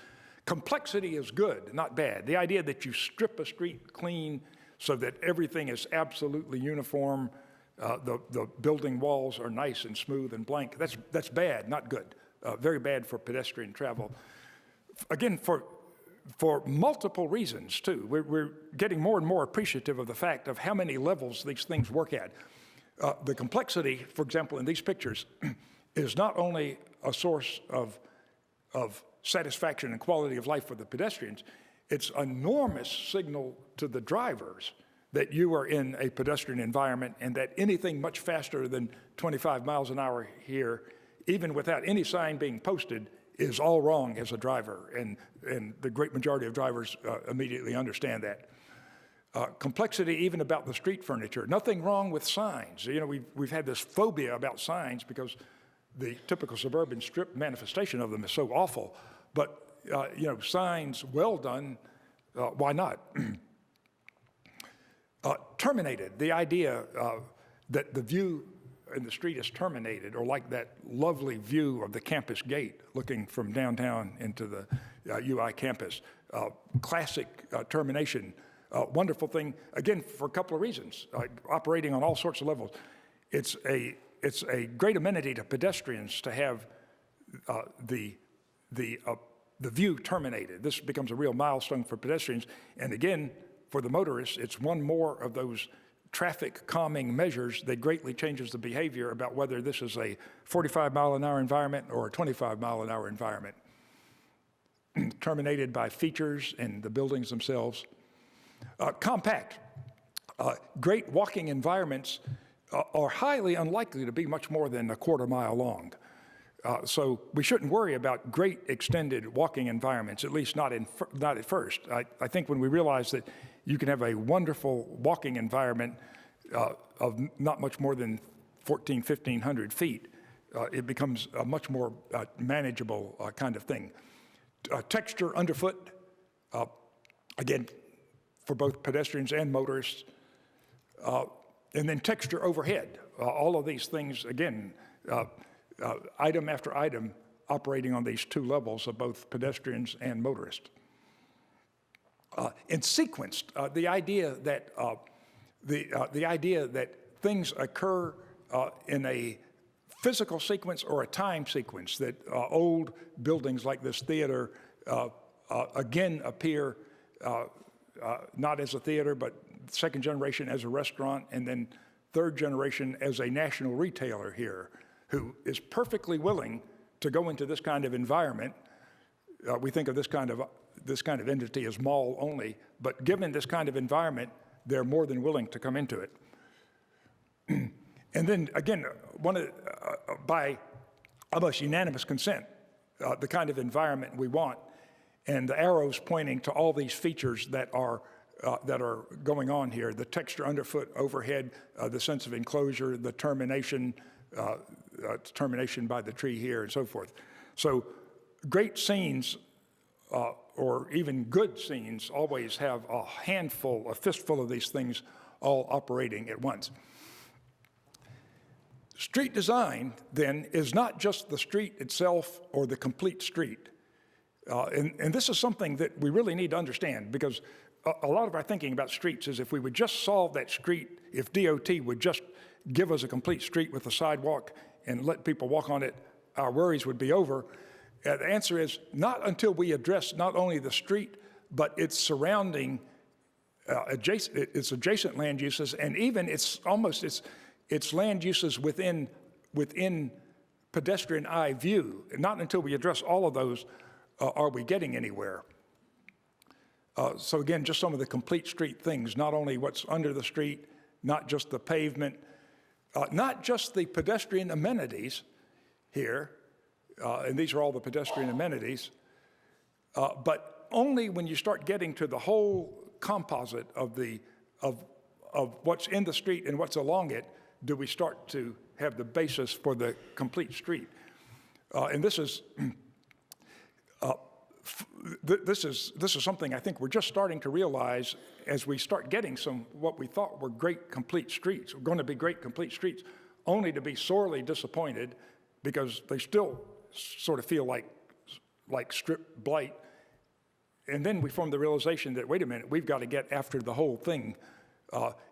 Complexity is good, not bad. The idea that you strip a street clean so that everything is absolutely uniform, The building walls are nice and smooth and blank. That's bad, not good. Very bad for pedestrian travel. Again, for multiple reasons, too. We're getting more and more appreciative of the fact of how many levels these things work at. The complexity, for example, in these pictures, is not only a source of satisfaction and quality of life for the pedestrians, it's an enormous signal to the drivers that you are in a pedestrian environment and that anything much faster than 25 miles an hour here, even without any sign being posted, is all wrong as a driver. And the great majority of drivers immediately understand that. Complexity even about the street furniture. Nothing wrong with signs. You know, we've had this phobia about signs because the typical suburban strip manifestation of them is so awful. But, you know, signs well done, why not? Terminated, the idea that the view in the street is terminated, or like that lovely view of the campus gate looking from downtown into the UI campus. Classic termination, wonderful thing, again, for a couple of reasons, operating on all sorts of levels. It's a great amenity to pedestrians to have the view terminated. This becomes a real milestone for pedestrians. And again, for the motorists, it's one more of those traffic calming measures that greatly changes the behavior about whether this is a 45-mile-an-hour environment or a 25-mile-an-hour environment. Terminated by features and the buildings themselves. Compact. Great walking environments are highly unlikely to be much more than a quarter-mile long. So we shouldn't worry about great extended walking environments, at least not at first. I think when we realize that you can have a wonderful walking environment of not much more than 1,500 feet, it becomes a much more manageable kind of thing. Texture underfoot, again, for both pedestrians and motorists. And then texture overhead. All of these things, again, item after item, operating on these two levels of both pedestrians and motorists. And sequenced, the idea that things occur in a physical sequence or a time sequence, that old buildings like this theater again appear not as a theater, but second generation as a restaurant, and then third generation as a national retailer here, who is perfectly willing to go into this kind of environment. We think of this kind of entity as mall only, but given this kind of environment, they're more than willing to come into it. And then again, by almost unanimous consent, the kind of environment we want, and the arrows pointing to all these features that are going on here: the texture underfoot, overhead, the sense of enclosure, the termination by the tree here, and so forth. So great scenes, or even good scenes, always have a fistful of these things all operating at once. Street design, then, is not just the street itself or the complete street. And this is something that we really need to understand, because a lot of our thinking about streets is if we would just solve that street, if DOT would just give us a complete street with a sidewalk and let people walk on it, our worries would be over. The answer is not until we address not only the street, but its surrounding, its adjacent land uses, and even its land uses within pedestrian eye view. Not until we address all of those are we getting anywhere. So again, just some of the complete street things, not only what's under the street, not just the pavement, not just the pedestrian amenities here, and these are all the pedestrian amenities, but only when you start getting to the whole composite of what's in the street and what's along it do we start to have the basis for the complete street. And this is something I think we're just starting to realize as we start getting some what we thought were great complete streets, going to be great complete streets, only to be sorely disappointed because they still sort of feel like strip blight. And then we form the realization that, wait a minute, we've got to get after the whole thing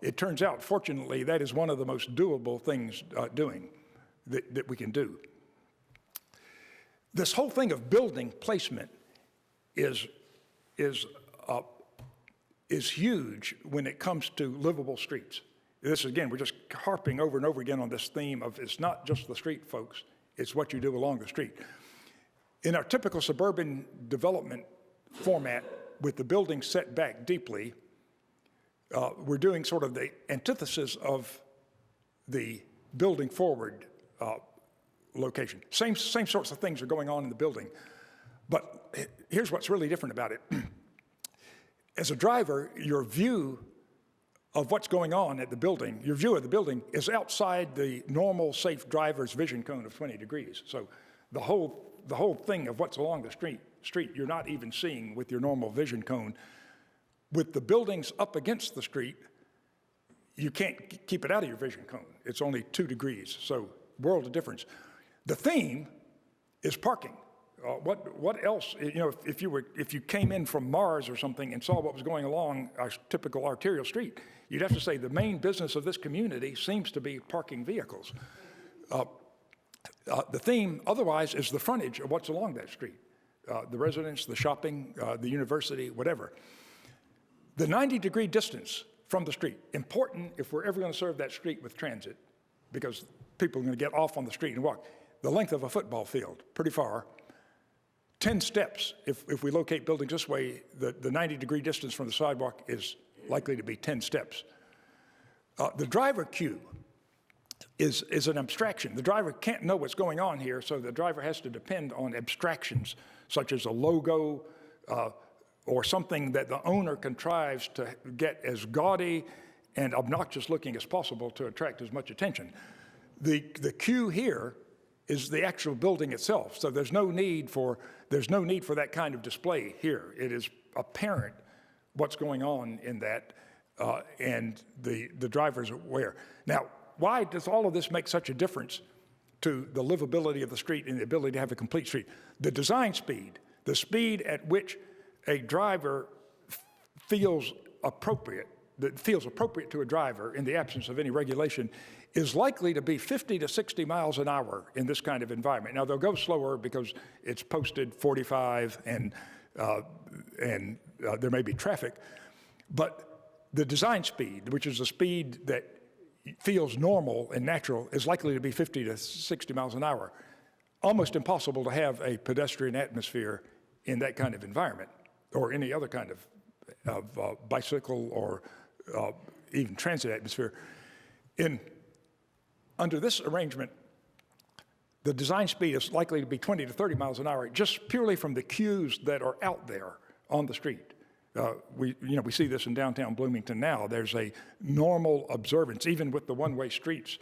It turns out, fortunately, that is one of the most doable things that we can do. This whole thing of building placement is huge when it comes to livable streets. This, again, we're just harping over and over again on this theme of it's not just the street, folks, it's what you do along the street. In our typical suburban development format, with the building set back deeply, we're doing sort of the antithesis of the building forward location. Same sorts of things are going on in the building. But here's what's really different about it. As a driver, your view of what's going on at the building, your view of the building is outside the normal safe driver's vision cone of 20 degrees. So the whole thing of what's along the street, you're not even seeing with your normal vision cone. With the buildings up against the street, you can't keep it out of your vision cone. It's only 2 degrees, so world of difference. The theme is parking. What else? You know, if you came in from Mars or something and saw what was going along our typical arterial street, you'd have to say the main business of this community seems to be parking vehicles. The theme, otherwise, is the frontage of what's along that street. The residents, the shopping, the university, whatever. The 90-degree distance from the street, important if we're ever going to serve that street with transit, because people are going to get off on the street and walk. The length of a football field, pretty far. 10 steps, if we locate buildings this way, the 90-degree distance from the sidewalk is likely to be 10 steps. The driver queue is an abstraction. The driver can't know what's going on here, so the driver has to depend on abstractions, such as a logo or something that the owner contrives to get as gaudy and obnoxious looking as possible to attract as much attention. The queue here is the actual building itself, so there's no need for that kind of display here. It is apparent what's going on in that, and the driver's aware. Now, why does all of this make such a difference to the livability of the street and the ability to have a complete street? The design speed, the speed at which a driver feels appropriate to a driver in the absence of any regulation, is likely to be 50 to 60 miles an hour in this kind of environment. Now, they'll go slower because it's posted 45 and there may be traffic, but the design speed, which is the speed that feels normal and natural, is likely to be 50 to 60 miles an hour. Almost impossible to have a pedestrian atmosphere in that kind of environment, or any other kind of bicycle or even transit atmosphere. Under this arrangement, the design speed is likely to be 20 to 30 miles an hour, just purely from the cues that are out there on the street. We see this in downtown Bloomington now. There's a normal observance, even with the one-way streets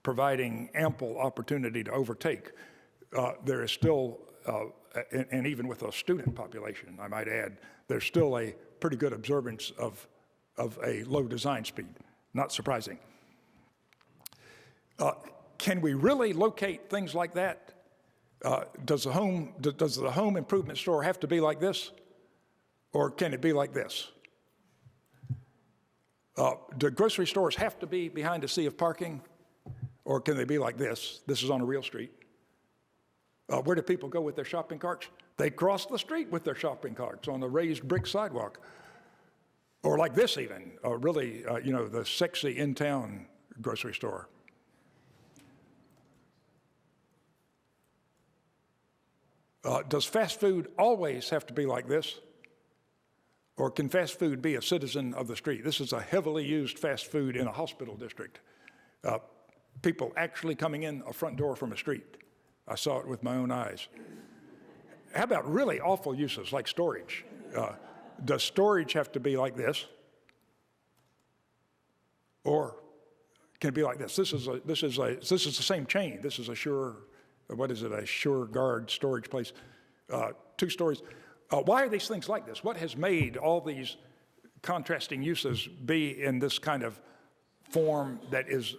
providing ample opportunity to overtake. There is still, and even with a student population, I might add, there's still a pretty good observance of a low design speed. Not surprising. Can we really locate things like that? Does the home improvement store have to be like this? Or can it be like this? Do grocery stores have to be behind a sea of parking? Or can they be like this? This is on a real street. Where do people go with their shopping carts? They cross the street with their shopping carts on a raised brick sidewalk. Or like this even, really, the sexy in-town grocery store. Does fast food always have to be like this? Or can fast food be a citizen of the street? This is a heavily used fast food in a hospital district. People actually coming in a front door from a street. I saw it with my own eyes. How about really awful uses like storage? Does storage have to be like this? Or can it be like this? This is the same chain. This is a a Sure Guard storage place, 2 stories. Why are these things like this? What has made all these contrasting uses be in this kind of form that is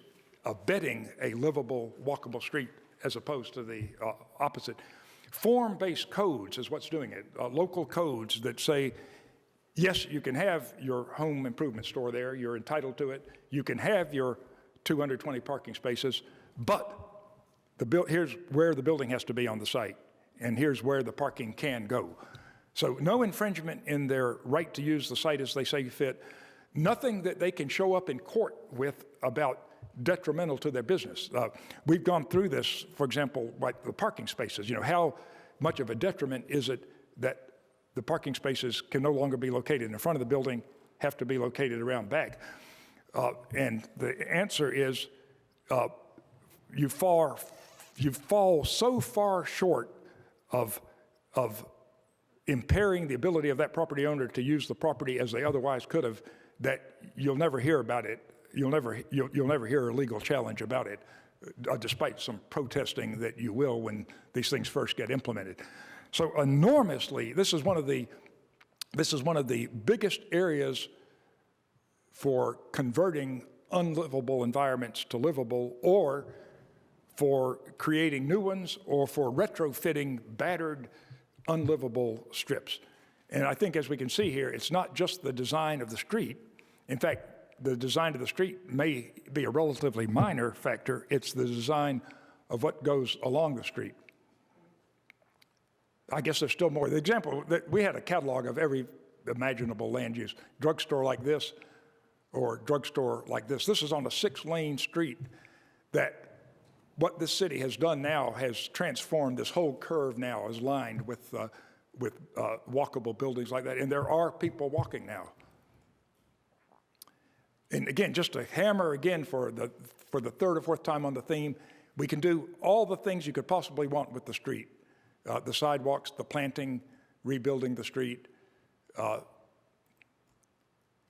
abetting a livable, walkable street as opposed to the opposite? Form-based codes is what's doing it. Local codes that say yes, you can have your home improvement store there. You're entitled to it. You can have your 220 parking spaces, but here's where the building has to be on the site, and here's where the parking can go. So no infringement in their right to use the site as they see fit. Nothing that they can show up in court with about detrimental to their business. We've gone through this, for example, like the parking spaces. You know, how much of a detriment is it that the parking spaces can no longer be located in front of the building, have to be located around back? And the answer is you fall so far short of impairing the ability of that property owner to use the property as they otherwise could have, that you'll never hear about it. You'll never hear a legal challenge about it, despite some protesting that you will when these things first get implemented. So enormously, this is one of the biggest areas for converting unlivable environments to livable, or for creating new ones, or for retrofitting battered, unlivable strips. And I think, as we can see here, it's not just the design of the street. In fact, the design of the street may be a relatively minor factor. It's the design of what goes along the street. I guess there's still more. The example that we had a catalog of every imaginable land use, drugstore like this, or drugstore like this. This is on a 6-lane street that what this city has done now has transformed. This whole curve now is lined with walkable buildings like that, and there are people walking now. And again, just to hammer again for the third or fourth time on the theme, we can do all the things you could possibly want with the street. The sidewalks, the planting, rebuilding the street.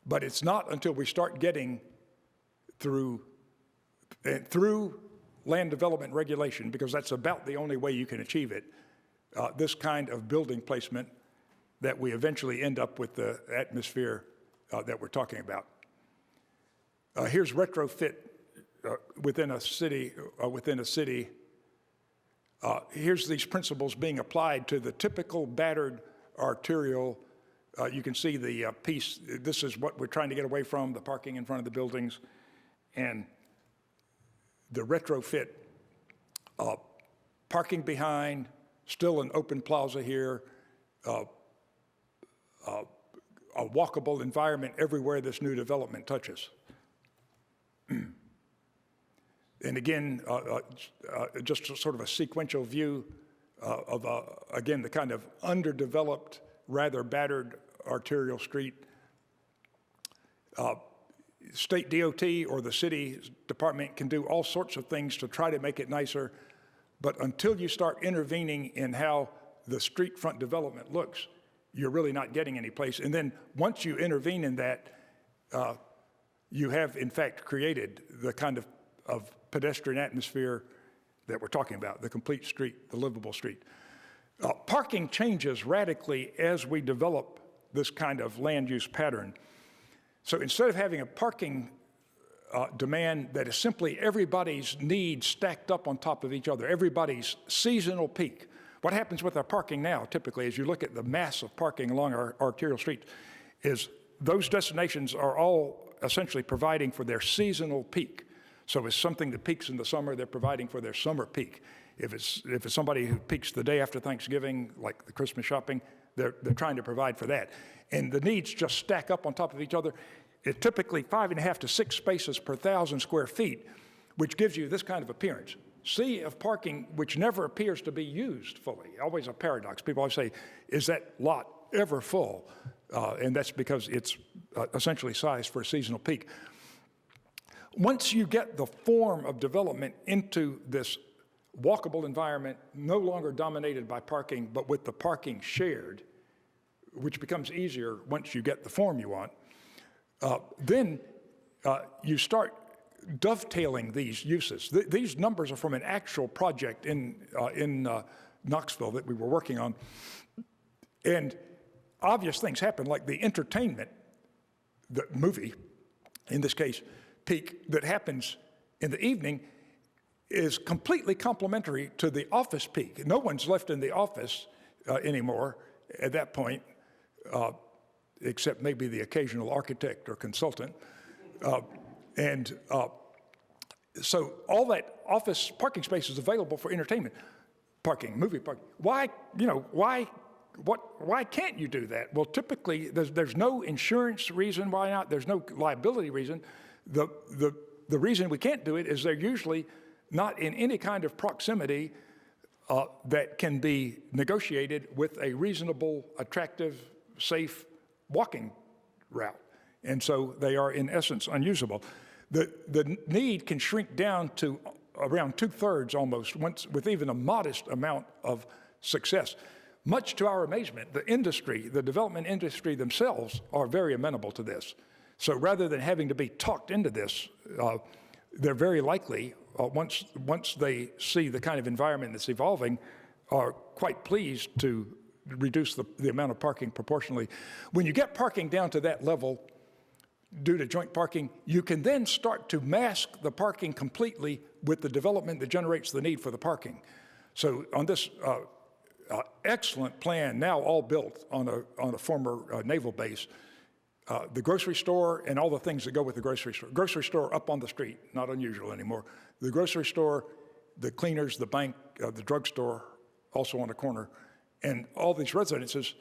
But it's not until we start getting through land development regulation, because that's about the only way you can achieve it, this kind of building placement, that we eventually end up with the atmosphere that we're talking about. Here's retrofit within a city. Here's these principles being applied to the typical battered arterial. You can see the piece. This is what we're trying to get away from, the parking in front of the buildings. And the retrofit, parking behind, still an open plaza here, a walkable environment everywhere this new development touches. And again, just sort of a sequential view of, again, the kind of underdeveloped, rather battered arterial street. State DOT or the city department can do all sorts of things to try to make it nicer, but until you start intervening in how the street front development looks, you're really not getting any place. And then once you intervene in that, you have, in fact, created the kind of pedestrian atmosphere that we're talking about, the complete street, the livable street. Parking changes radically as we develop this kind of land use pattern. So instead of having a parking demand that is simply everybody's needs stacked up on top of each other, everybody's seasonal peak. What happens with our parking now, typically, as you look at the mass of parking along our arterial streets, is those destinations are all essentially providing for their seasonal peak. So it's something that peaks in the summer, they're providing for their summer peak. If it's somebody who peaks the day after Thanksgiving, like the Christmas shopping, they're trying to provide for that. And the needs just stack up on top of each other. It's typically 5.5 to 6 spaces per 1,000 square feet, which gives you this kind of appearance. Sea of parking, which never appears to be used fully. Always a paradox. People always say, is that lot ever full? And that's because it's essentially sized for a seasonal peak. Once you get the form of development into this walkable environment, no longer dominated by parking, but with the parking shared, which becomes easier once you get the form you want, then you start dovetailing these uses. These numbers are from an actual project in Knoxville that we were working on. And obvious things happen, like the entertainment, the movie, in this case, peak, that happens in the evening is completely complementary to the office peak. No one's left in the office anymore at that point. except maybe the occasional architect or consultant. So all that office parking space is available for entertainment parking, movie parking. Why can't you do that? Well, typically there's no insurance reason why not. There's no liability reason. The reason we can't do it is they're usually not in any kind of proximity that can be negotiated with a reasonable, attractive, safe walking route. And so they are, in essence, unusable. The need can shrink down to around 2/3 almost, with even a modest amount of success. Much to our amazement, the industry, the development industry themselves are very amenable to this. So rather than having to be talked into this, they're very likely, once they see the kind of environment that's evolving, are quite pleased to reduce the amount of parking proportionally. When you get parking down to that level, due to joint parking, you can then start to mask the parking completely with the development that generates the need for the parking. So on this excellent plan, now all built on a former naval base, the grocery store and all the things that go with the grocery store. Grocery store up on the street, not unusual anymore. The grocery store, the cleaners, the bank, the drugstore, also on the corner, and all these residences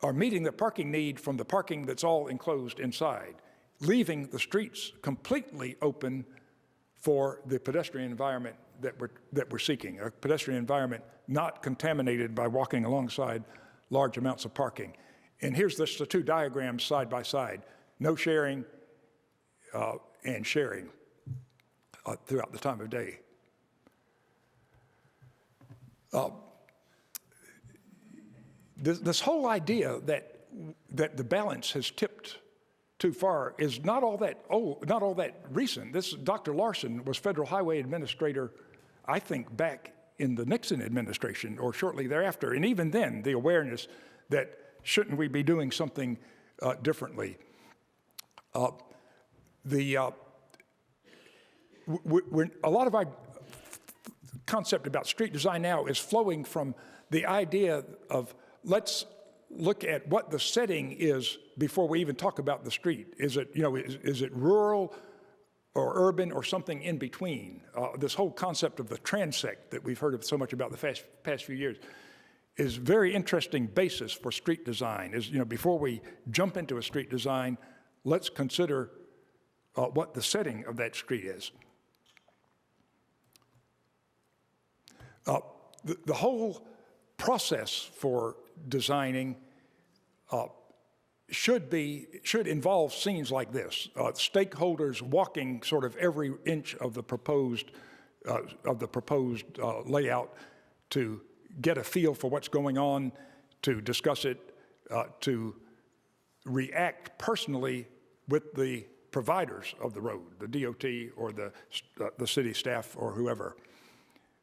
are meeting the parking need from the parking that's all enclosed inside, leaving the streets completely open for the pedestrian environment that we're seeking, a pedestrian environment not contaminated by walking alongside large amounts of parking. And here's the two diagrams side by side, no sharing and sharing throughout the time of day. This whole idea that the balance has tipped too far is not all that old, not all that recent. Dr. Larson was Federal Highway Administrator, I think, back in the Nixon administration or shortly thereafter. And even then, the awareness that shouldn't we be doing something differently? A lot of our concept about street design now is flowing from the idea of let's look at what the setting is before we even talk about the street. Is it rural or urban or something in between? This whole concept of the transect that we've heard of so much about the past few years is very interesting basis for street design. Before we jump into a street design, let's consider what the setting of that street is. The whole process for designing should involve scenes like this: stakeholders walking sort of every inch of the proposed layout to get a feel for what's going on, to discuss it, to react personally with the providers of the road, the DOT or the city staff or whoever.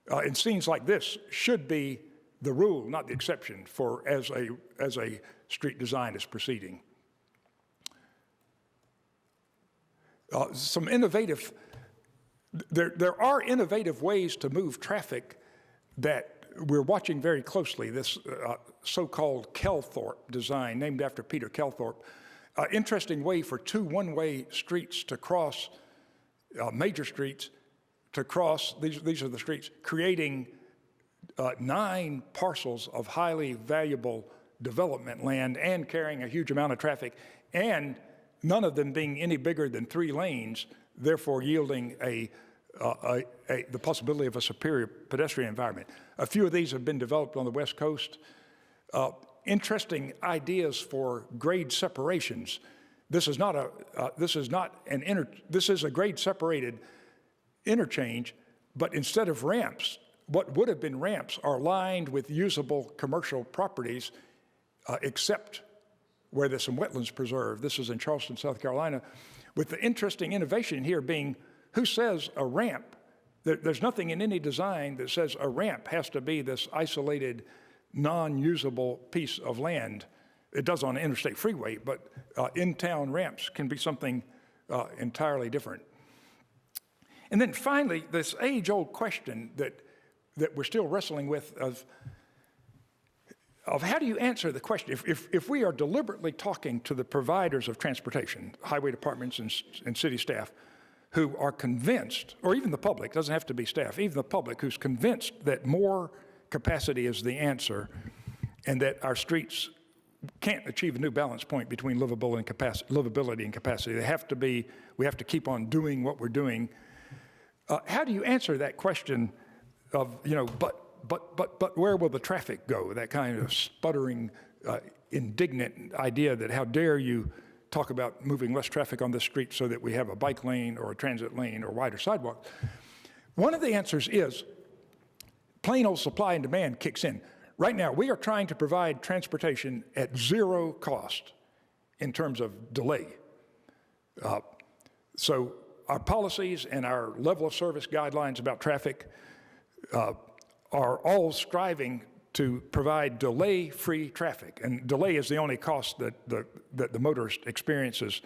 And scenes like this should be the rule, not the exception, for as a street design is proceeding. There are innovative ways to move traffic that we're watching very closely. This so-called Kelthorpe design, named after Peter Kelthorpe, interesting way for two one-way streets to cross, major streets to cross. These are the streets, creating 9 parcels of highly valuable development land and carrying a huge amount of traffic, and none of them being any bigger than 3 lanes, therefore yielding the possibility of a superior pedestrian environment. A few of these have been developed on the West Coast. Interesting ideas for grade separations. This is a grade separated interchange, but instead of ramps, what would have been ramps are lined with usable commercial properties, except where there's some wetlands preserved. This is in Charleston, South Carolina, with the interesting innovation here being, who says a ramp? There's nothing in any design that says a ramp has to be this isolated, non-usable piece of land. It does on an interstate freeway, but in-town ramps can be something entirely different. And then finally, this age-old question that we're still wrestling with of of how do you answer the question? If we are deliberately talking to the providers of transportation, highway departments and city staff, who are convinced, or even the public, doesn't have to be staff, even the public who's convinced that more capacity is the answer and that our streets can't achieve a new balance point between livability and capacity. We have to keep on doing what we're doing. How do you answer that question of, but where will the traffic go? That kind of sputtering, indignant idea that how dare you talk about moving less traffic on the street so that we have a bike lane or a transit lane or wider sidewalks. One of the answers is plain old supply and demand kicks in. Right now, we are trying to provide transportation at zero cost in terms of delay. So our policies and our level of service guidelines about traffic are all striving to provide delay-free traffic. And delay is the only cost that the motorist experiences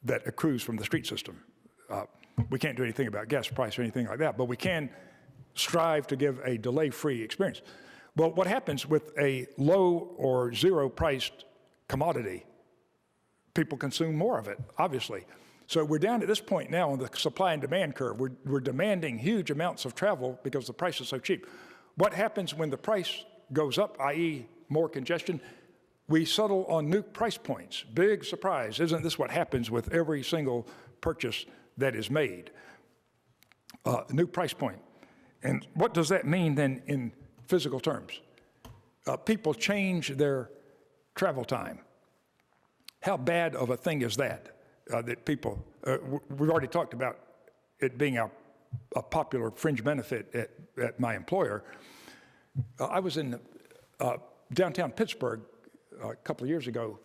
that accrues from the street system. We can't do anything about gas price or anything like that, but we can strive to give a delay-free experience. Well, what happens with a low or zero-priced commodity? People consume more of it, obviously. So we're down at this point now on the supply and demand curve. We're demanding huge amounts of travel because the price is so cheap. What happens when the price goes up, i.e. more congestion? We settle on new price points. Big surprise. Isn't this what happens with every single purchase that is made? New price point. And what does that mean then in physical terms? People change their travel time. How bad of a thing is that? That people, we've already talked about it being a popular fringe benefit at my employer. I was in downtown Pittsburgh a couple of years ago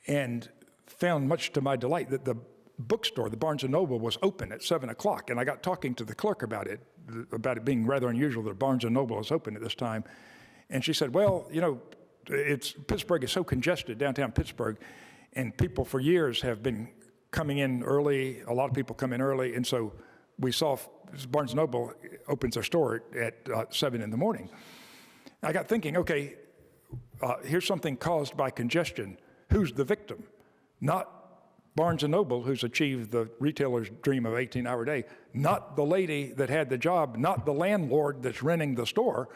and found, much to my delight, that the bookstore, the Barnes & Noble, was open at 7 o'clock. And I got talking to the clerk about it being rather unusual that Barnes & Noble is open at this time. And she said, well, Pittsburgh is so congested, downtown Pittsburgh, and people for years have been coming in early. A lot of people come in early. And so we saw Barnes & Noble opens their store at 7 in the morning. I got thinking, okay, here's something caused by congestion. Who's the victim? Not Barnes & Noble, who's achieved the retailer's dream of 18-hour day, not the lady that had the job, not the landlord that's renting the store.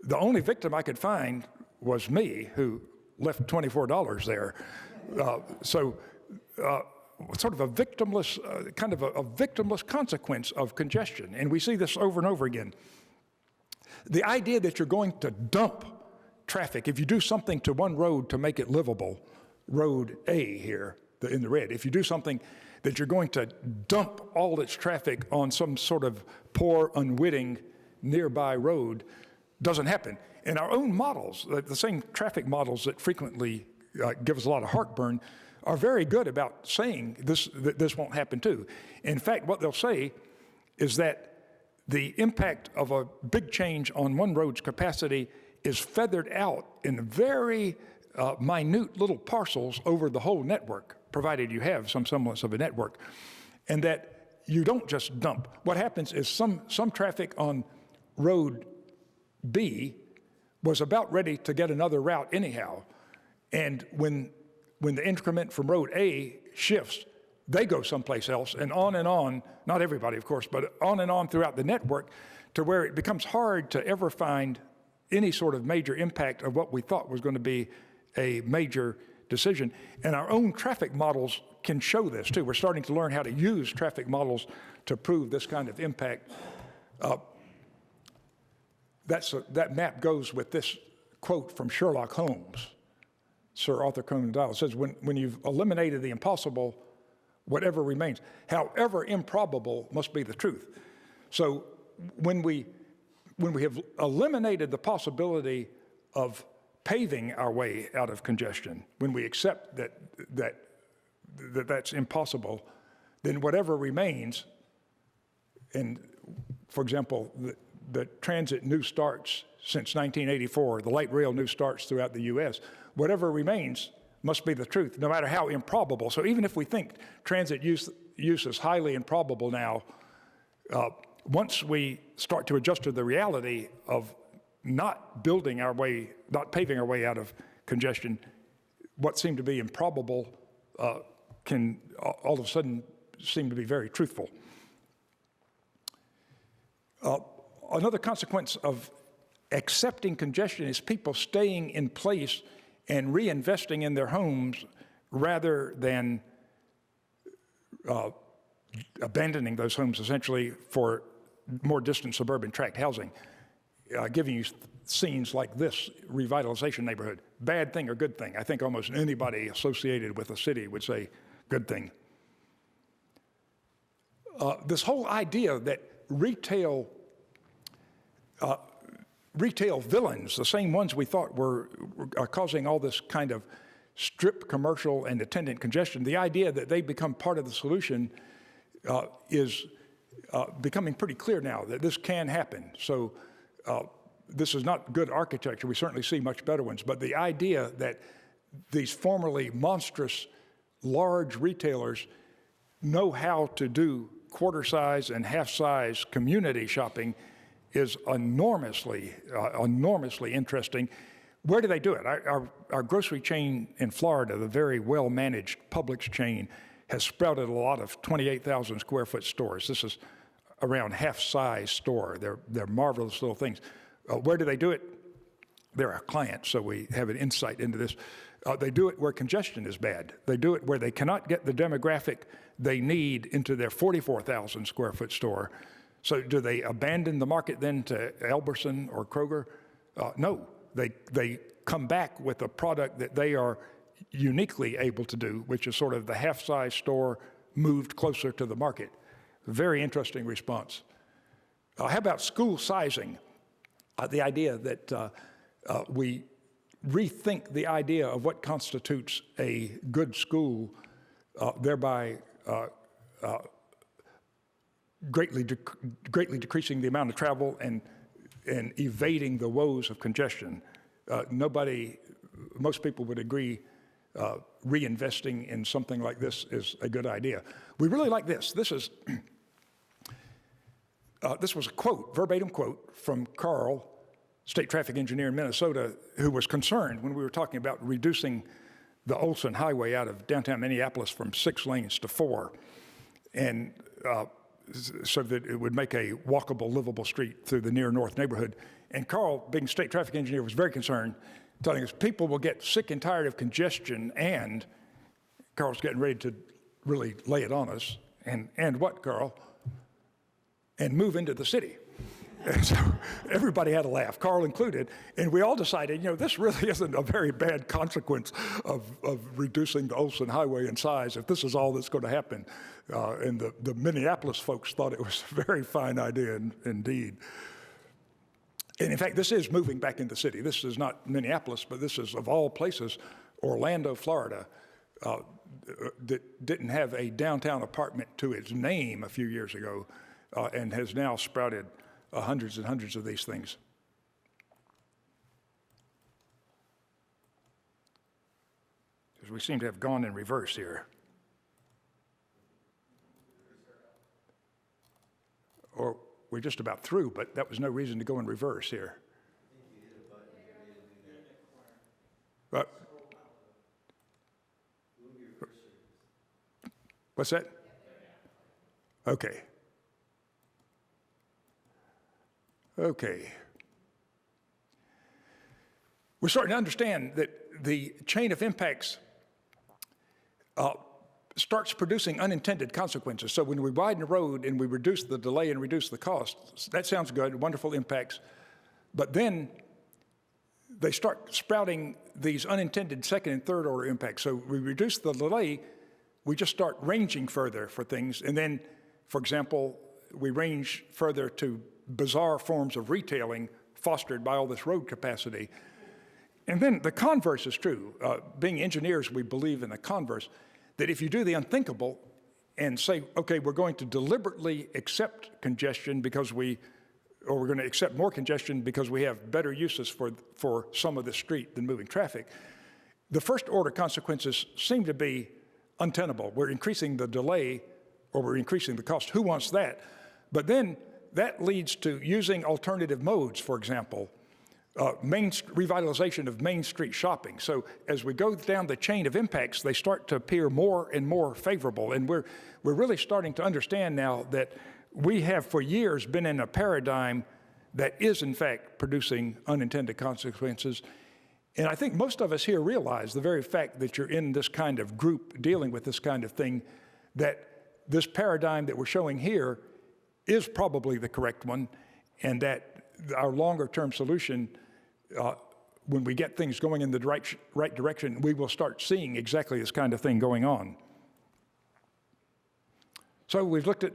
The only victim I could find was me, who left $24 there. Sort of a victimless, kind of a victimless consequence of congestion. And we see this over and over again. The idea that you're going to dump traffic, if you do something to one road to make it livable, road A here, in the red, if you do something that you're going to dump all its traffic on some sort of poor, unwitting, nearby road, doesn't happen. And our own models, the same traffic models that frequently give us a lot of heartburn, are very good about saying that this won't happen too. In fact, what they'll say is that the impact of a big change on one road's capacity is feathered out in very minute little parcels over the whole network, provided you have some semblance of a network, and that you don't just dump. What happens is some traffic on road B was about ready to get another route anyhow, and when the increment from road A shifts, they go someplace else, and on, not everybody, of course, but on and on throughout the network, to where it becomes hard to ever find any sort of major impact of what we thought was going to be a major decision. And our own traffic models can show this, too. We're starting to learn how to use traffic models to prove this kind of impact. That map goes with this quote from Sherlock Holmes. Sir Arthur Conan Doyle says, when you've eliminated the impossible, whatever remains, however improbable, must be the truth. So when we have eliminated the possibility of paving our way out of congestion, when we accept that's impossible, then whatever remains, and for example, the transit new starts since 1984, the light rail new starts throughout the U.S., whatever remains must be the truth, no matter how improbable. So even if we think transit use is highly improbable now, once we start to adjust to the reality of not building our way, not paving our way out of congestion, what seemed to be improbable can all of a sudden seem to be very truthful. Another consequence of accepting congestion is people staying in place and reinvesting in their homes rather than abandoning those homes essentially for more distant suburban tract housing. Giving you scenes like this revitalization neighborhood, bad thing or good thing? I think almost anybody associated with a city would say good thing. This whole idea that retail villains, the same ones we thought were causing all this kind of strip commercial and attendant congestion, the idea that they become part of the solution is becoming pretty clear now that this can happen. So this is not good architecture. We certainly see much better ones. But the idea that these formerly monstrous, large retailers know how to do quarter-size and half-size community shopping is enormously interesting. Where do they do it? Our grocery chain in Florida, the very well-managed Publix chain, has sprouted a lot of 28,000 square foot stores. This is around half-size store. They're marvelous little things. Where do they do it? They're our clients, so we have an insight into this. They do it where congestion is bad. They do it where they cannot get the demographic they need into their 44,000 square foot store. So do they abandon the market then to Albertson or Kroger? No, they come back with a product that they are uniquely able to do, which is sort of the half-size store moved closer to the market. Very interesting response. How about school sizing? The idea that we rethink the idea of what constitutes a good school, thereby greatly decreasing the amount of travel and evading the woes of congestion. Most people would agree reinvesting in something like this is a good idea. We really like this. This was a quote, verbatim quote from Carl, state traffic engineer in Minnesota, who was concerned when we were talking about reducing the Olson Highway out of downtown Minneapolis from 6 lanes to 4, and so that it would make a walkable, livable street through the near north neighborhood. And Carl, being state traffic engineer, was very concerned, telling us people will get sick and tired of congestion, and Carl's getting ready to really lay it on us. And what, Carl? And move into the city. And so everybody had a laugh, Carl included, and we all decided, this really isn't a very bad consequence of reducing the Olson Highway in size if this is all that's going to happen. And the Minneapolis folks thought it was a very fine idea indeed. And in fact, this is moving back into the city. This is not Minneapolis, but this is, of all places, Orlando, Florida, that didn't have a downtown apartment to its name a few years ago, and has now sprouted hundreds and hundreds of these things. Because we seem to have gone in reverse here. Or we're just about through, but that was no reason to go in reverse here. But, what's that? Okay. Okay. We're starting to understand that the chain of impacts starts producing unintended consequences. So when we widen the road and we reduce the delay and reduce the cost, that sounds good, wonderful impacts. But then they start sprouting these unintended second and third order impacts. So we reduce the delay, we just start ranging further for things. And then, for example, we range further to bizarre forms of retailing fostered by all this road capacity. And then the converse is true. Being engineers, we believe in the converse, that if you do the unthinkable and say, okay, we're going to deliberately accept congestion we're going to accept more congestion because we have better uses for some of the street than moving traffic, the first order consequences seem to be untenable. We're increasing the delay or we're increasing the cost. Who wants that? But then that leads to using alternative modes, for example. revitalization of Main Street shopping. So as we go down the chain of impacts, they start to appear more and more favorable. And we're really starting to understand now that we have for years been in a paradigm that is in fact producing unintended consequences. And I think most of us here realize the very fact that you're in this kind of group dealing with this kind of thing, that this paradigm that we're showing here is probably the correct one, and that our longer-term solution, when we get things going in the right direction, we will start seeing exactly this kind of thing going on. So we've looked at,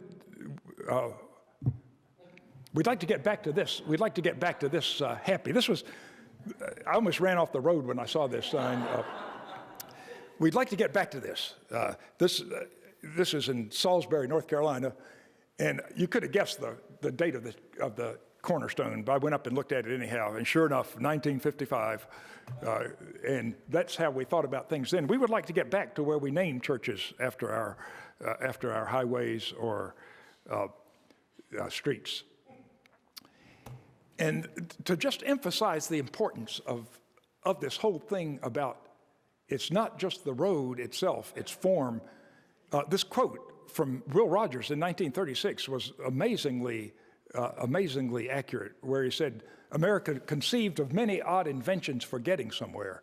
we'd like to get back to this. We'd like to get back to this happy. This was, I almost ran off the road when I saw this sign. We'd like to get back to this. This is in Salisbury, North Carolina, and you could have guessed the date of the cornerstone, but I went up and looked at it anyhow, and sure enough, 1955, and that's how we thought about things then. We would like to get back to where we name churches after our highways or streets. And to just emphasize the importance of this whole thing about it's not just the road itself, its form. This quote from Will Rogers in 1936 was amazingly accurate, where he said, "America conceived of many odd inventions for getting somewhere."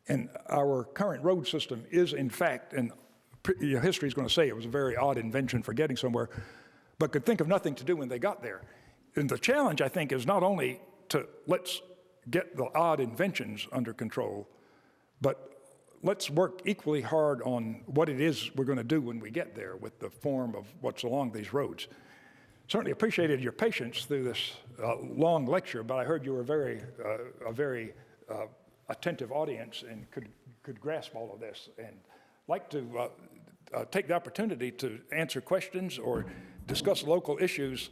And our current road system is, in fact, and history is going to say it was a very odd invention for getting somewhere, but could think of nothing to do when they got there. And the challenge, I think, is not only to let's get the odd inventions under control, but let's work equally hard on what it is we're going to do when we get there with the form of what's along these roads. Certainly appreciated your patience through this long lecture, but I heard you were a very attentive audience and could grasp all of this. And like to take the opportunity to answer questions or discuss local issues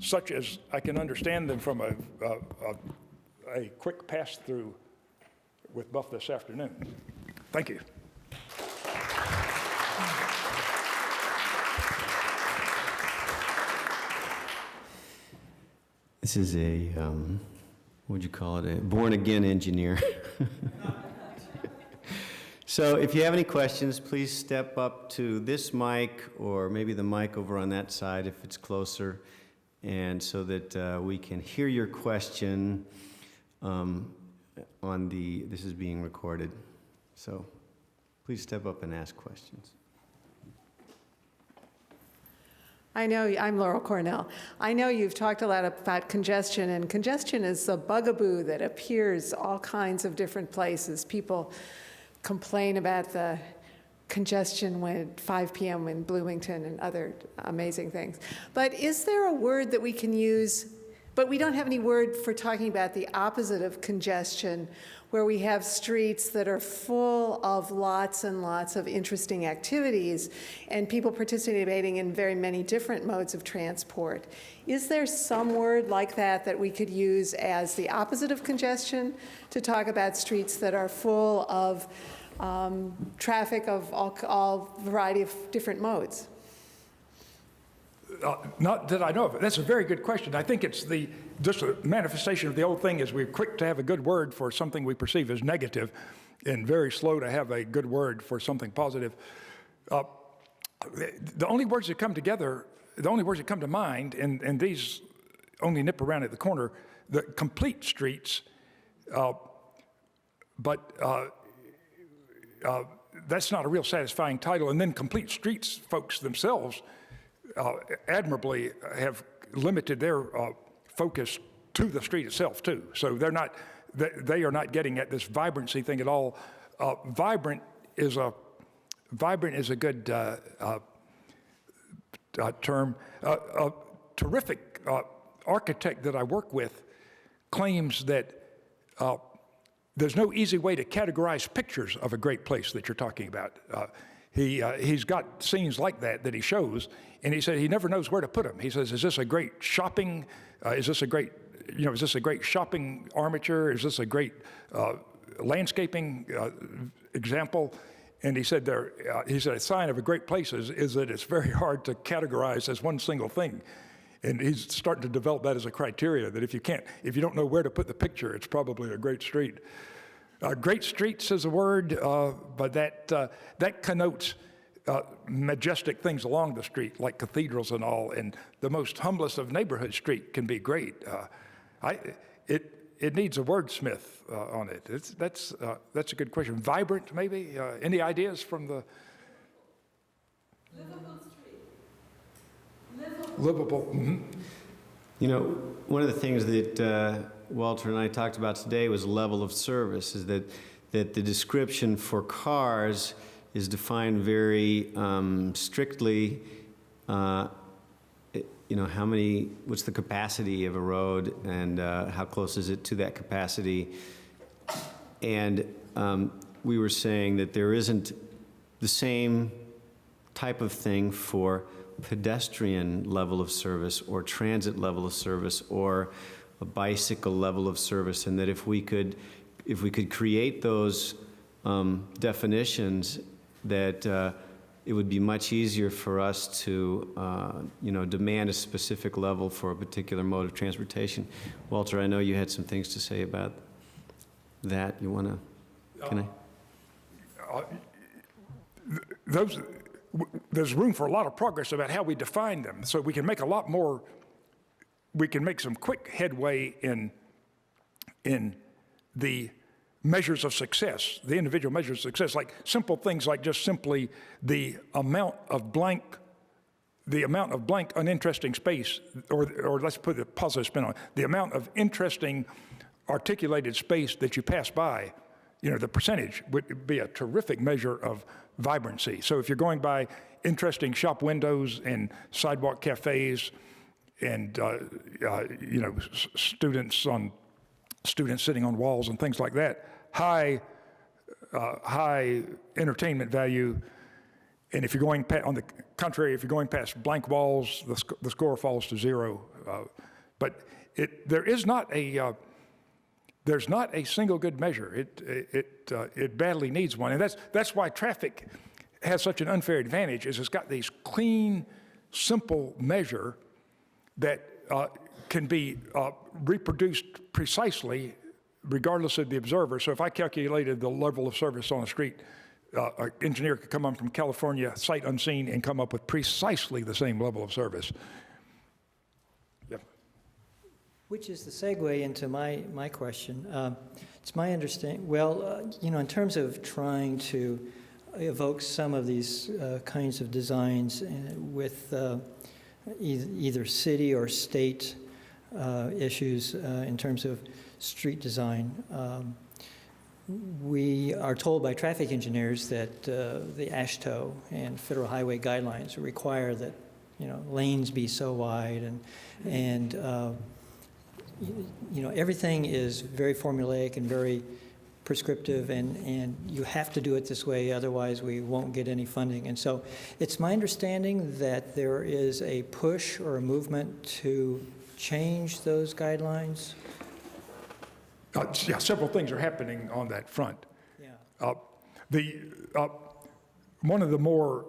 such as I can understand them from a quick pass-through with Buff this afternoon. Thank you. This is a, what would you call it, a born-again engineer. So if you have any questions, please step up to this mic or maybe the mic over on that side if it's closer, and so that we can hear your question this is being recorded. So please step up and ask questions. I know, I'm Laurel Cornell. I know you've talked a lot about congestion, and congestion is a bugaboo that appears all kinds of different places. People complain about the congestion at 5 p.m. in Bloomington and other amazing things. But is there a word that we can use, but we don't have any word for talking about the opposite of congestion, where we have streets that are full of lots and lots of interesting activities and people participating in very many different modes of transport. Is there some word like that we could use as the opposite of congestion to talk about streets that are full of traffic of all variety of different modes? Not that I know of. That's a very good question. I think it's just a manifestation of the old thing is we're quick to have a good word for something we perceive as negative and very slow to have a good word for something positive. The only words that come together, the only words that come to mind, and these only nip around at the corner, the complete streets, but that's not a real satisfying title. And then complete streets folks themselves admirably have limited their focus to the street itself too. So they are not getting at this vibrancy thing at all. Vibrant is a good term. A terrific architect that I work with claims that there's no easy way to categorize pictures of a great place that you're talking about. He's got scenes like that he shows, and he said he never knows where to put them. He says, is this a great shopping, is this a great shopping armature? Is this a great landscaping example? And he said a sign of a great place is that it's very hard to categorize as one single thing. And he's starting to develop that as a criteria, that if you don't know where to put the picture, it's probably a great street. Great streets is a word, but that connotes majestic things along the street, like cathedrals and all, and the most humblest of neighborhood street can be great. It needs a wordsmith on it. That's a good question. Vibrant, maybe? Any ideas from the... Livable street. Livable. Mm-hmm. You know, one of the things that Walter and I talked about today was level of service, is that the description for cars is defined very strictly. You know, what's the capacity of a road, and how close is it to that capacity? And we were saying that there isn't the same type of thing for pedestrian level of service or transit level of service or a bicycle level of service, and that if we could create those definitions, that it would be much easier for us to demand a specific level for a particular mode of transportation. Walter, I know you had some things to say about that. You want to? Can I? There's room for a lot of progress about how we define them, so we can make a lot more. We can make some quick headway in the measures of success, the individual measures of success, like simple things like just simply the amount of blank uninteresting space, or let's put a positive spin on it, the amount of interesting articulated space that you pass by, the percentage would be a terrific measure of vibrancy. So if you're going by interesting shop windows and sidewalk cafes and students sitting on walls and things like that, high entertainment value. And if you're going on the contrary, if you're going past blank walls, the score falls to zero. But there's not a single good measure. It badly needs one, and that's why traffic has such an unfair advantage. Is it's got these clean, simple measure that can be reproduced precisely, regardless of the observer. So if I calculated the level of service on a street, an engineer could come up from California, sight unseen, and come up with precisely the same level of service. Yep. Which is the segue into my question. It's my understanding, in terms of trying to evoke some of these kinds of designs with either city or state issues in terms of street design, we are told by traffic engineers that the AASHTO and federal highway guidelines require that lanes be so wide, and everything is very formulaic and very prescriptive, and you have to do it this way, otherwise we won't get any funding. And so it's my understanding that there is a push or a movement to change those guidelines. Yeah, several things are happening on that front. Yeah. One of the more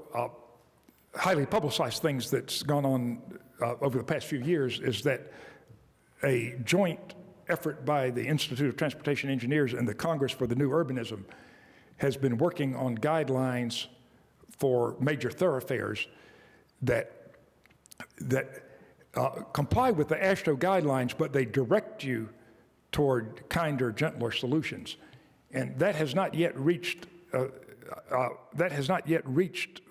highly publicized things that's gone on over the past few years is that a joint effort by the Institute of Transportation Engineers and the Congress for the New Urbanism has been working on guidelines for major thoroughfares that comply with the AASHTO guidelines, but they direct you toward kinder, gentler solutions, and that has not yet reached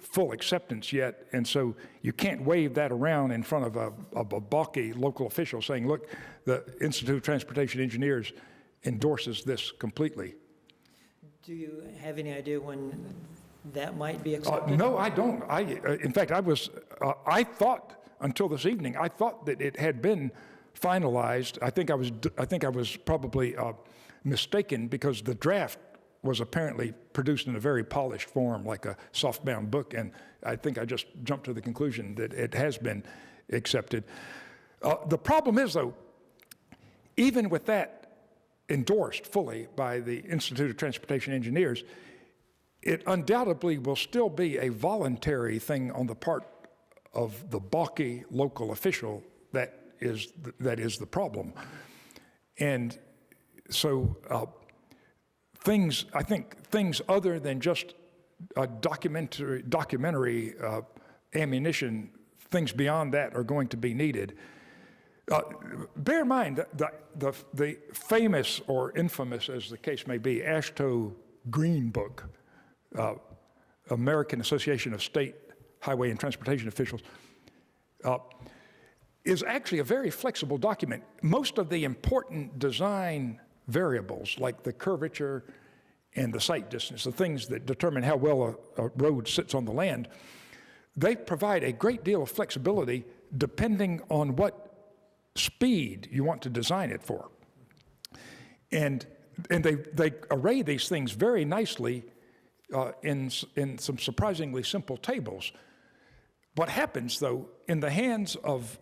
full acceptance yet. And so you can't wave that around in front of a balky local official saying, "Look, the Institute of Transportation Engineers endorses this completely." Do you have any idea when that might be accepted? No, I don't. In fact, I thought until this evening, I thought that it had been finalized. I think I was probably mistaken, because the draft was apparently produced in a very polished form, like a softbound book, and I think I just jumped to the conclusion that it has been accepted. The problem is, though, even with that endorsed fully by the Institute of Transportation Engineers, it undoubtedly will still be a voluntary thing on the part of the balky local official that is the problem. And so I think things other than just documentary ammunition, things beyond that are going to be needed. Bear in mind the famous or infamous, as the case may be, AASHTO Green Book, American Association of State Highway and Transportation Officials, is actually a very flexible document. Most of the important design variables, like the curvature and the sight distance, the things that determine how well a road sits on the land, they provide a great deal of flexibility depending on what speed you want to design it for. And they array these things very nicely in some surprisingly simple tables. What happens, though, in the hands of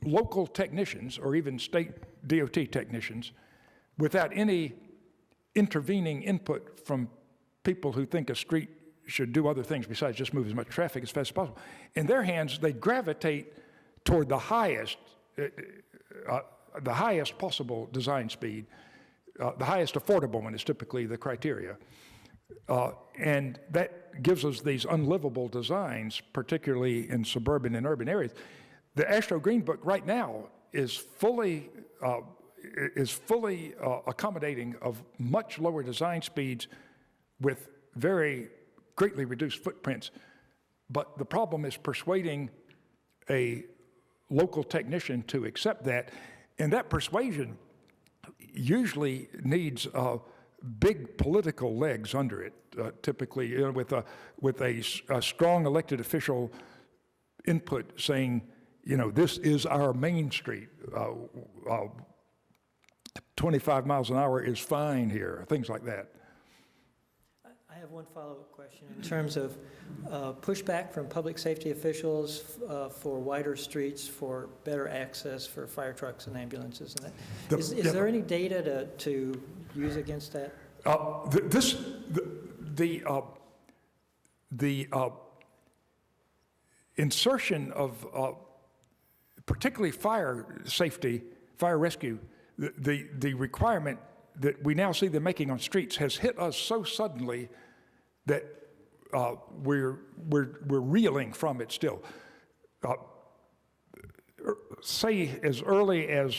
local technicians or even state DOT technicians, without any intervening input from people who think a street should do other things besides just move as much traffic as fast as possible, in their hands, they gravitate toward the highest possible design speed. The highest affordable one is typically the criteria. And that gives us these unlivable designs, particularly in suburban and urban areas. The AASHTO Green Book right now is fully accommodating of much lower design speeds with very greatly reduced footprints. But the problem is persuading a local technician to accept that, and that persuasion usually needs big political legs under it, typically with a strong elected official input saying, this is our main street. 25 miles an hour is fine here, things like that. I have one follow-up question. In terms of pushback from public safety officials for wider streets, for better access for fire trucks and ambulances, and that, is there any data to use against that? The insertion of particularly fire safety, fire rescue, the requirement that we now see them making on streets has hit us so suddenly that we're reeling from it still. Say as early as,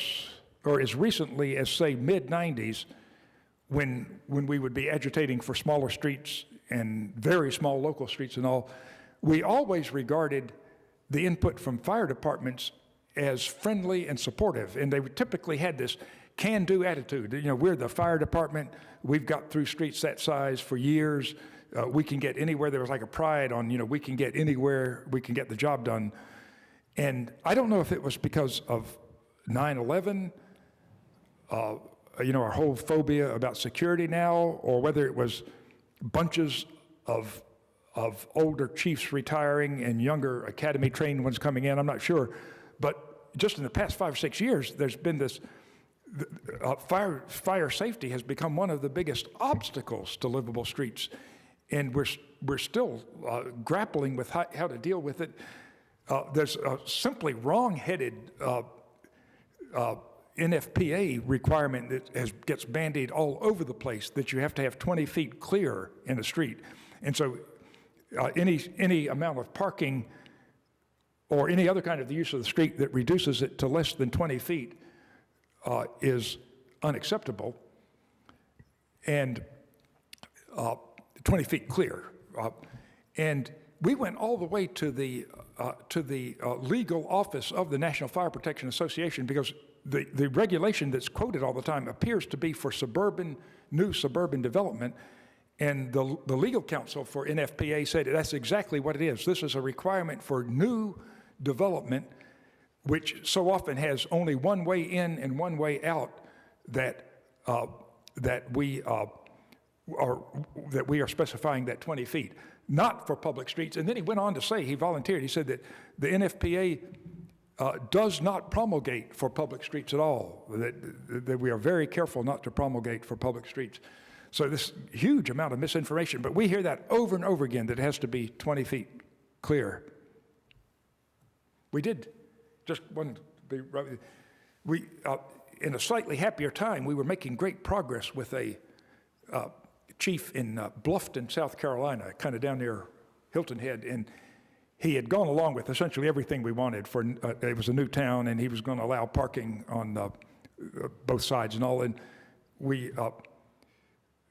or as recently as, say, mid-90s, when we would be agitating for smaller streets and very small local streets and all, we always regarded the input from fire departments as friendly and supportive, and they typically had this can-do attitude. We're the fire department. We've got through streets that size for years. We can get anywhere. There was like a pride on, we can get anywhere. We can get the job done. And I don't know if it was because of 9/11, our whole phobia about security now, or whether it was bunches of older chiefs retiring and younger academy-trained ones coming in. I'm not sure. But just in the past 5 or 6 years, there's been this, fire safety has become one of the biggest obstacles to livable streets. And we're still grappling with how to deal with it. There's a simply wrong-headed NFPA requirement that gets bandied all over the place, that you have to have 20 feet clear in a street. And so any amount of parking or any other kind of the use of the street that reduces it to less than 20 feet is unacceptable. And 20 feet clear. And we went all the way to the legal office of the National Fire Protection Association, because the regulation that's quoted all the time appears to be for new suburban development. And the legal counsel for NFPA said that's exactly what it is. This is a requirement for new development, which so often has only one way in and one way out, that we are specifying that 20 feet, not for public streets. And then he went on to say, he volunteered, he said that the NFPA does not promulgate for public streets at all, that we are very careful not to promulgate for public streets. So this huge amount of misinformation, but we hear that over and over again, that it has to be 20 feet clear. We did, just one We, in a slightly happier time, we were making great progress with a chief in Bluffton, South Carolina, kind of down near Hilton Head, and he had gone along with essentially everything we wanted. For it was a new town, and he was going to allow parking on both sides and all. And we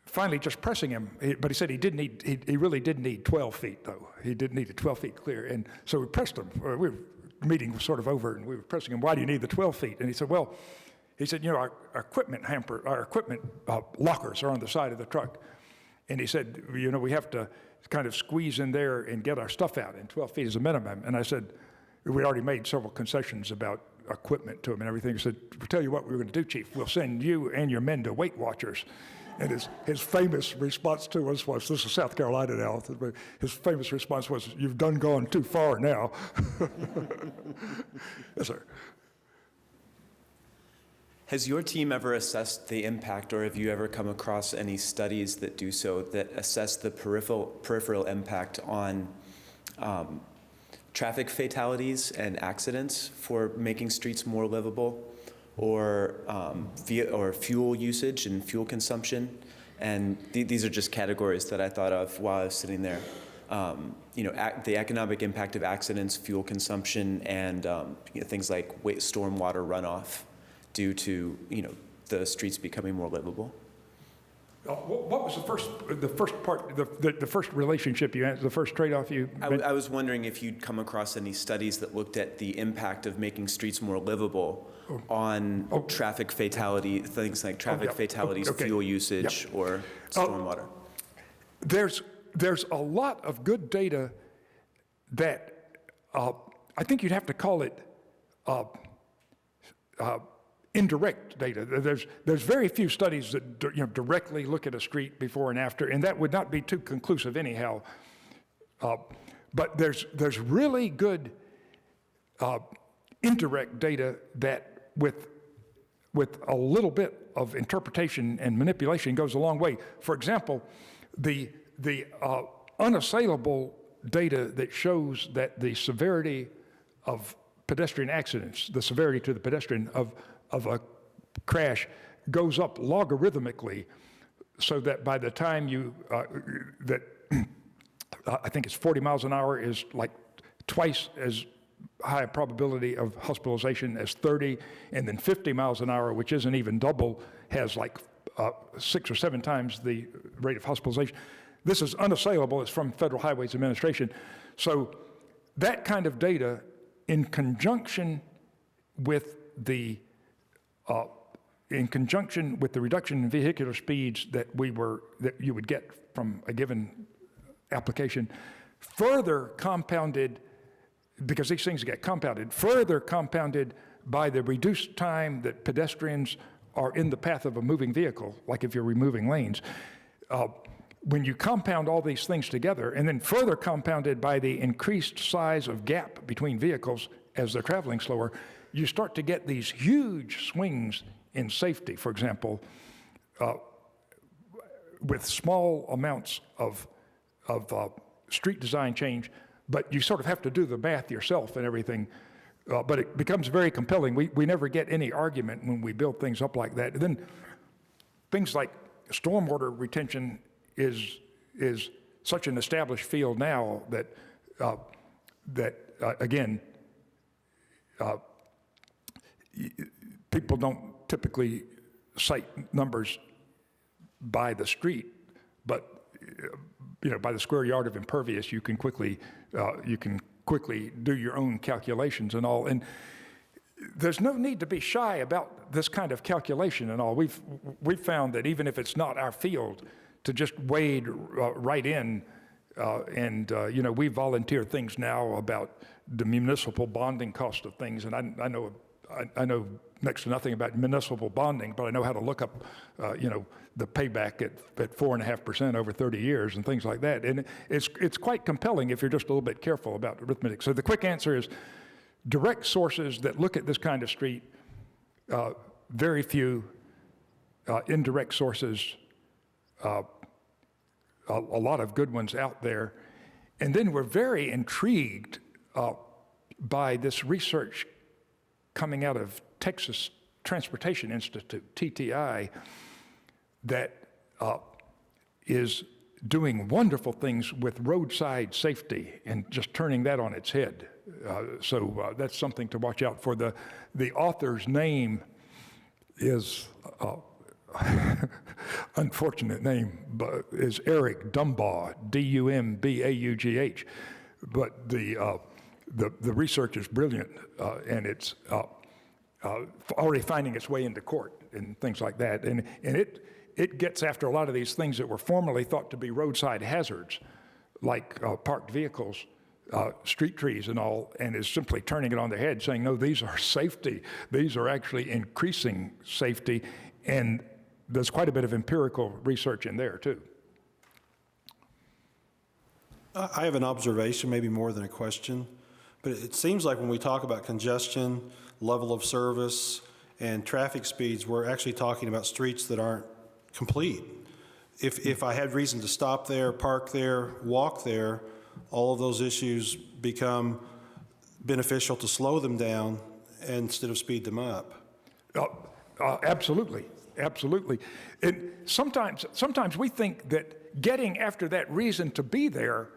finally just pressing him, but he said he really did need 12 feet though. He did need it 12 feet clear, and so we pressed him. Meeting was sort of over, and we were pressing him. Why do you need the 12 feet? And he said, well, our equipment lockers are on the side of the truck. And he said, we have to kind of squeeze in there and get our stuff out, and 12 feet is a minimum. And I said, we already made several concessions about equipment to him and everything. He said, we'll tell you what we're going to do, Chief. We'll send you and your men to Weight Watchers. And his famous response to us was, this is South Carolina now, his famous response was, you've done gone too far now. Yes, sir. Has your team ever assessed the impact, or have you ever come across any studies that do so, that assess the peripheral impact on traffic fatalities and accidents for making streets more livable, or fuel usage and fuel consumption? And these are just categories that I thought of while I was sitting there. The economic impact of accidents, fuel consumption, and things like stormwater runoff due to the streets becoming more livable. What was the first part, the first relationship you answered, the first trade-off you mentioned? I was wondering if you'd come across any studies that looked at the impact of making streets more livable on traffic fatality, things like traffic fatalities, fuel usage, or stormwater. There's a lot of good data that I think you'd have to call it indirect data. There's very few studies that directly look at a street before and after, and that would not be too conclusive anyhow. But there's really good indirect data that with a little bit of interpretation and manipulation goes a long way. For example, the unassailable data that shows that the severity of pedestrian accidents, the severity to the pedestrian of a crash goes up logarithmically, so that by the time I think it's 40 miles an hour is like twice as high a probability of hospitalization as 30, and then 50 miles an hour, which isn't even double, has like 6 or 7 times the rate of hospitalization. This is unassailable. It's from Federal Highways Administration. So that kind of data, in conjunction with the reduction in vehicular speeds that you would get from a given application, further compounded, because these things get compounded, further compounded by the reduced time that pedestrians are in the path of a moving vehicle, like if you're removing lanes. When you compound all these things together, and then further compounded by the increased size of gap between vehicles as they're traveling slower, you start to get these huge swings in safety. For example, with small amounts of street design change, but you sort of have to do the math yourself and everything. But it becomes very compelling. We never get any argument when we build things up like that. And then things like stormwater retention is such an established field now that again, people don't typically cite numbers by the street, but by the square yard of impervious, you can quickly do your own calculations and all. And there's no need to be shy about this kind of calculation and all. We've found that even if it's not our field, to just wade right in, and we volunteer things now about the municipal bonding cost of things, and I know next to nothing about municipal bonding, but I know how to look up, the payback at 4.5% over 30 years and things like that. And it's quite compelling if you're just a little bit careful about arithmetic. So the quick answer is direct sources that look at this kind of street, very few. Indirect sources, a lot of good ones out there. And then we're very intrigued by this research coming out of Texas Transportation Institute, TTI, that is doing wonderful things with roadside safety and just turning that on its head. So that's something to watch out for. The author's name is, unfortunate name, but is Eric Dumbaugh, Dumbaugh. But the research is brilliant, and it's already finding its way into court and things like that. And it gets after a lot of these things that were formerly thought to be roadside hazards, like parked vehicles, street trees and all, and is simply turning it on their head, saying, no, these are safety. These are actually increasing safety, and there's quite a bit of empirical research in there, too. I have an observation, maybe more than a question, but it seems like when we talk about congestion, level of service, and traffic speeds, we're actually talking about streets that aren't complete. If I had reason to stop there, park there, walk there, all of those issues become beneficial to slow them down instead of speed them up. Absolutely, absolutely. And sometimes we think that getting after that reason to be there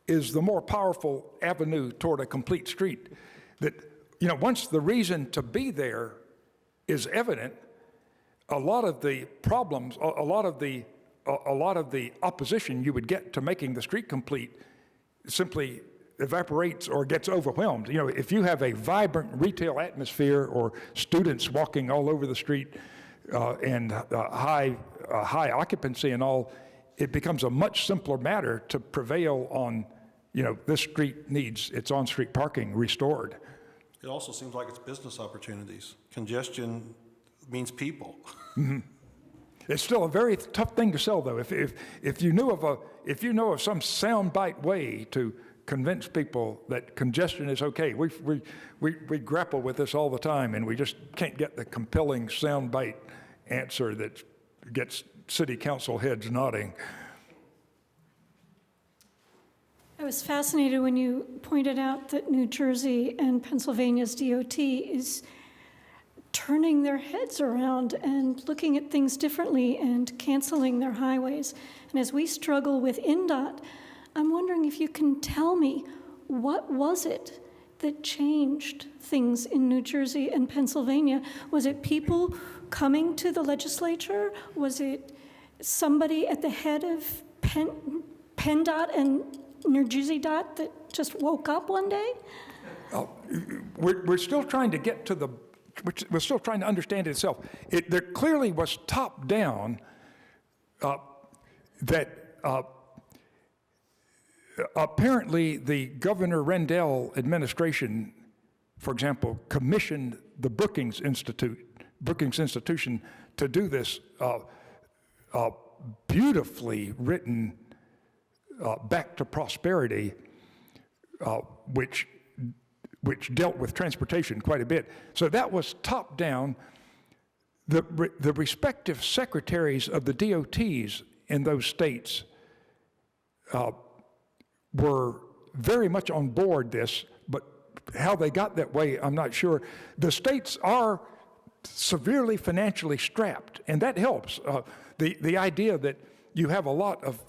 is the more powerful avenue toward a complete street. That, once the reason to be there is evident, a lot of the problems, a lot of the opposition you would get to making the street complete simply evaporates or gets overwhelmed. If you have a vibrant retail atmosphere or students walking all over the street and high occupancy and all, it becomes a much simpler matter to prevail on, this street needs its on-street parking restored. It also seems like it's business opportunities. Congestion means people. Mm-hmm. It's still a very tough thing to sell, though. If you know of some soundbite way to convince people that congestion is okay, we grapple with this all the time, and we just can't get the compelling soundbite answer that gets city council heads nodding. I was fascinated when you pointed out that New Jersey and Pennsylvania's DOT is turning their heads around and looking at things differently and canceling their highways. And as we struggle with INDOT, I'm wondering if you can tell me, what was it that changed things in New Jersey and Pennsylvania? Was it people coming to the legislature? Was it somebody at the head of PennDOT and New Jersey DOT that just woke up one day? We're still trying to get to the we're still trying to understand it itself. There clearly was top-down that apparently the Governor Rendell administration, for example, commissioned the Brookings Institution to do this beautifully written Back to Prosperity, which dealt with transportation quite a bit. So that was top down. The respective secretaries of the DOTs in those states were very much on board this, but how they got that way, I'm not sure. The states are severely financially strapped, and that helps. The idea that you have a lot of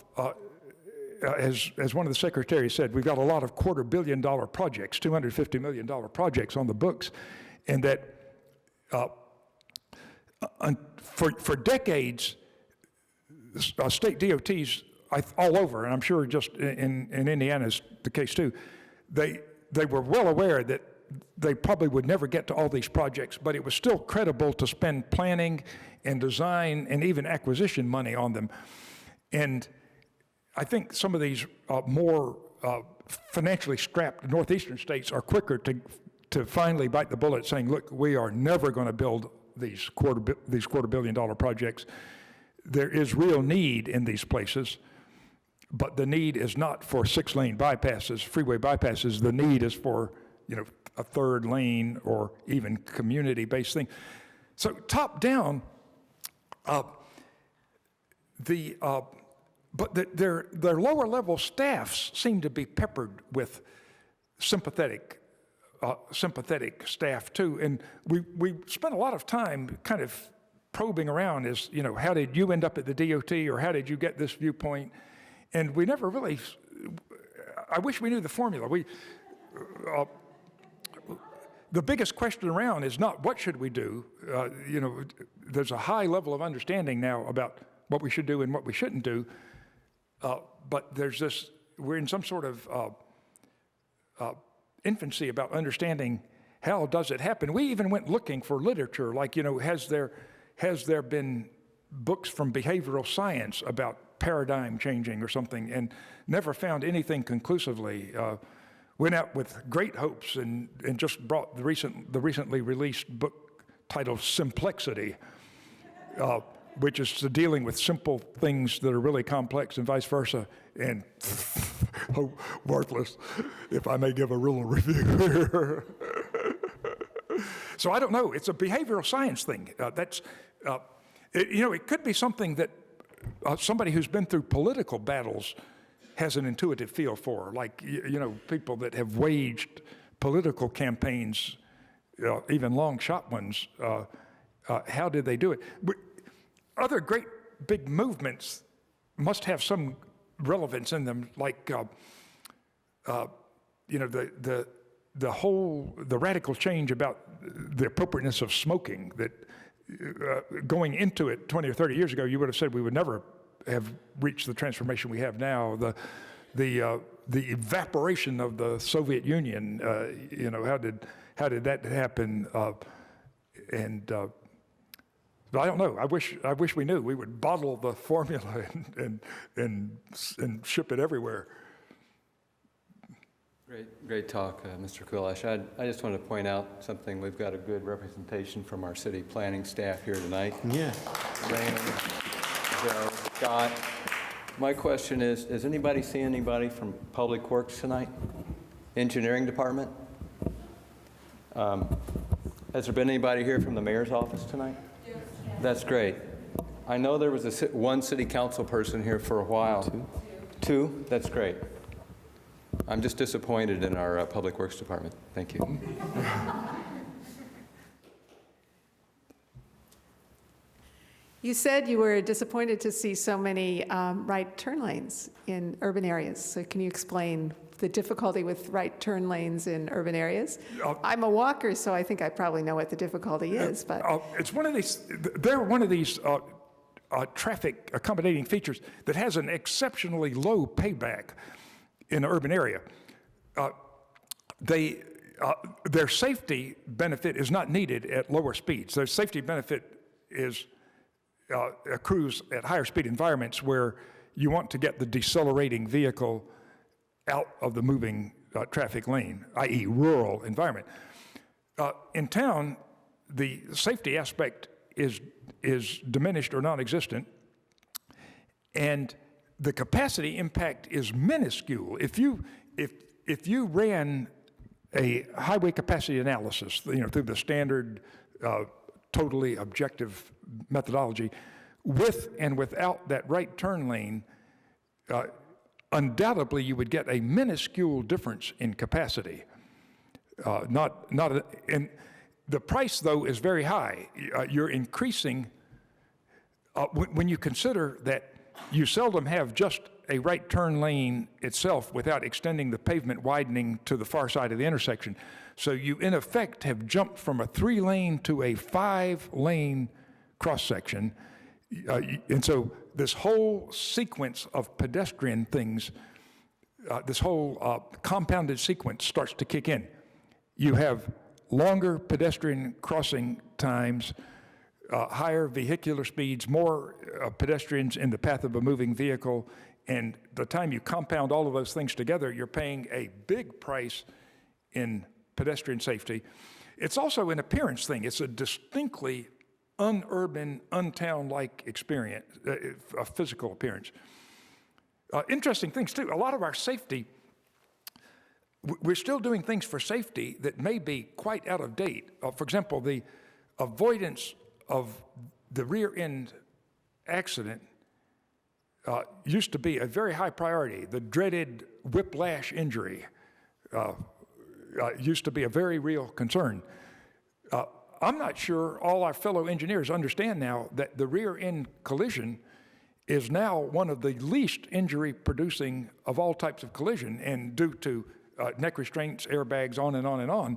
as one of the secretaries said, we've got a lot of $250 million projects, $250 million projects on the books, and that for decades, state DOTs all over, and I'm sure just in Indiana is the case too, they were well aware that they probably would never get to all these projects, but it was still credible to spend planning and design and even acquisition money on them. And I think some of these more financially strapped northeastern states are quicker to finally bite the bullet, saying, "Look, we are never going to build these $250 million projects. There is real need in these places, but the need is not for 6-lane bypasses, freeway bypasses. The need is for a third lane or even community-based thing." So top down, but their lower level staffs seem to be peppered with sympathetic sympathetic staff too. And we spent a lot of time kind of probing around as, you know, how did you end up at the DOT, or how did you get this viewpoint? And we never really, I wish we knew the formula. The biggest question around is not what should we do. You know, there's a high level of understanding now about what we should do and what we shouldn't do. But there's this, we're in some sort of infancy about understanding how does it happen. We even went looking for literature, like, you know, has there been books from behavioral science about paradigm changing or something, and never found anything conclusively. Went out with great hopes and just brought the recently released book titled Simplexity, which is dealing with simple things that are really complex and vice versa, and worthless, if I may give a little review here. So I don't know. It's a behavioral science thing. You know, it could be something that somebody who's been through political battles has an intuitive feel for, like, you know, people that have waged political campaigns, even long shot ones. How did they do it? Other great big movements must have some relevance in them, like, you know, the radical change about the appropriateness of smoking, that going into it 20 or 30 years ago, you would have said we would never have reached the transformation we have now. The evaporation of the Soviet Union, you know, how did that happen? But I don't know. I wish we knew. We would bottle the formula and ship it everywhere. Great talk, Mr. Kulash. I just want to point out something. We've got a good representation from our city planning staff here tonight. Yeah. Raymond, Joe, Scott. My question is, has anybody seen anybody from Public Works tonight? Engineering Department? Has there been anybody here from the mayor's office tonight? Yes. That's great. I know there was one city council person here for a while. Two? That's great. I'm just disappointed in our Public Works Department. Thank you. You said you were disappointed to see so many right turn lanes in urban areas. So can you explain the difficulty with right turn lanes in urban areas? I'm a walker, so I think I probably know what the difficulty is. But it's one of these. They're one of these traffic accommodating features that has an exceptionally low payback in an urban area. Their safety benefit is not needed at lower speeds. Their safety benefit accrues at higher speed environments where you want to get the decelerating vehicle out of the moving traffic lane, i.e. rural environment. In town, the safety aspect is diminished or non-existent, and the capacity impact is minuscule. If you ran a highway capacity analysis, you know, through the standard, totally objective methodology, with and without that right turn lane, undoubtedly you would get a minuscule difference in capacity. And the price, though, is very high. You're increasing when you consider that you seldom have just a right turn lane itself without extending the pavement widening to the far side of the intersection. So you, in effect, have jumped from a 3-lane to a 5-lane cross-section. And so this whole sequence of pedestrian things, this whole compounded sequence starts to kick in. You have longer pedestrian crossing times, higher vehicular speeds, more pedestrians in the path of a moving vehicle, and the time you compound all of those things together, you're paying a big price in pedestrian safety. It's also an appearance thing. It's a distinctly unurban, untown-like experience, a physical appearance. Interesting things, too. A lot of our safety, we're still doing things for safety that may be quite out of date. For example, the avoidance of the rear end accident used to be a very high priority. The dreaded whiplash injury used to be a very real concern. I'm not sure all our fellow engineers understand now that the rear end collision is now one of the least injury producing of all types of collision, and due to neck restraints, airbags, on and on and on.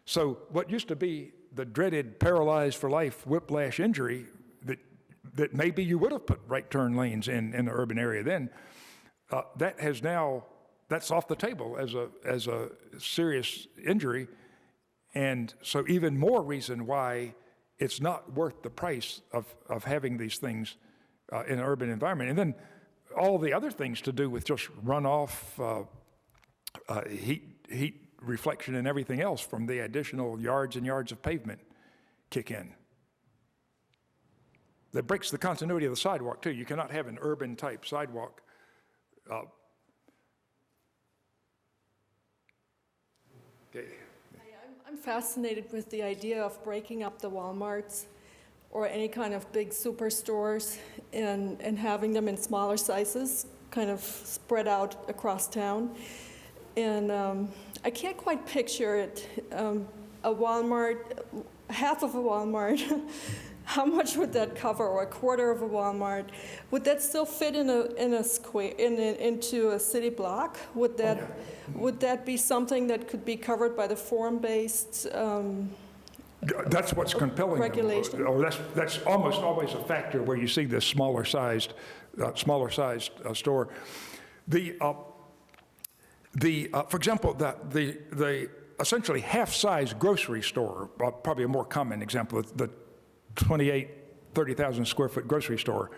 So what used to be the dreaded paralyzed for life whiplash injury that maybe you would have put right turn lanes in the urban area then, that's off the table as a serious injury. And so even more reason why it's not worth the price of having these things in an urban environment. And then all the other things to do with just runoff, heat reflection and everything else from the additional yards and yards of pavement kick in. That breaks the continuity of the sidewalk too. You cannot have an urban type sidewalk. Okay. I'm fascinated with the idea of breaking up the Walmarts or any kind of big superstores and having them in smaller sizes, kind of spread out across town. And I can't quite picture it. A Walmart, half of a Walmart, how much would that cover, or a quarter of a Walmart? Would that still fit in a square, into a city block? Would that be something that could be covered by the form-based that's what's compelling regulation? That's almost always a factor where you see this smaller sized store. For example, the essentially half-size grocery store, probably a more common example, the 30,000 square foot grocery store,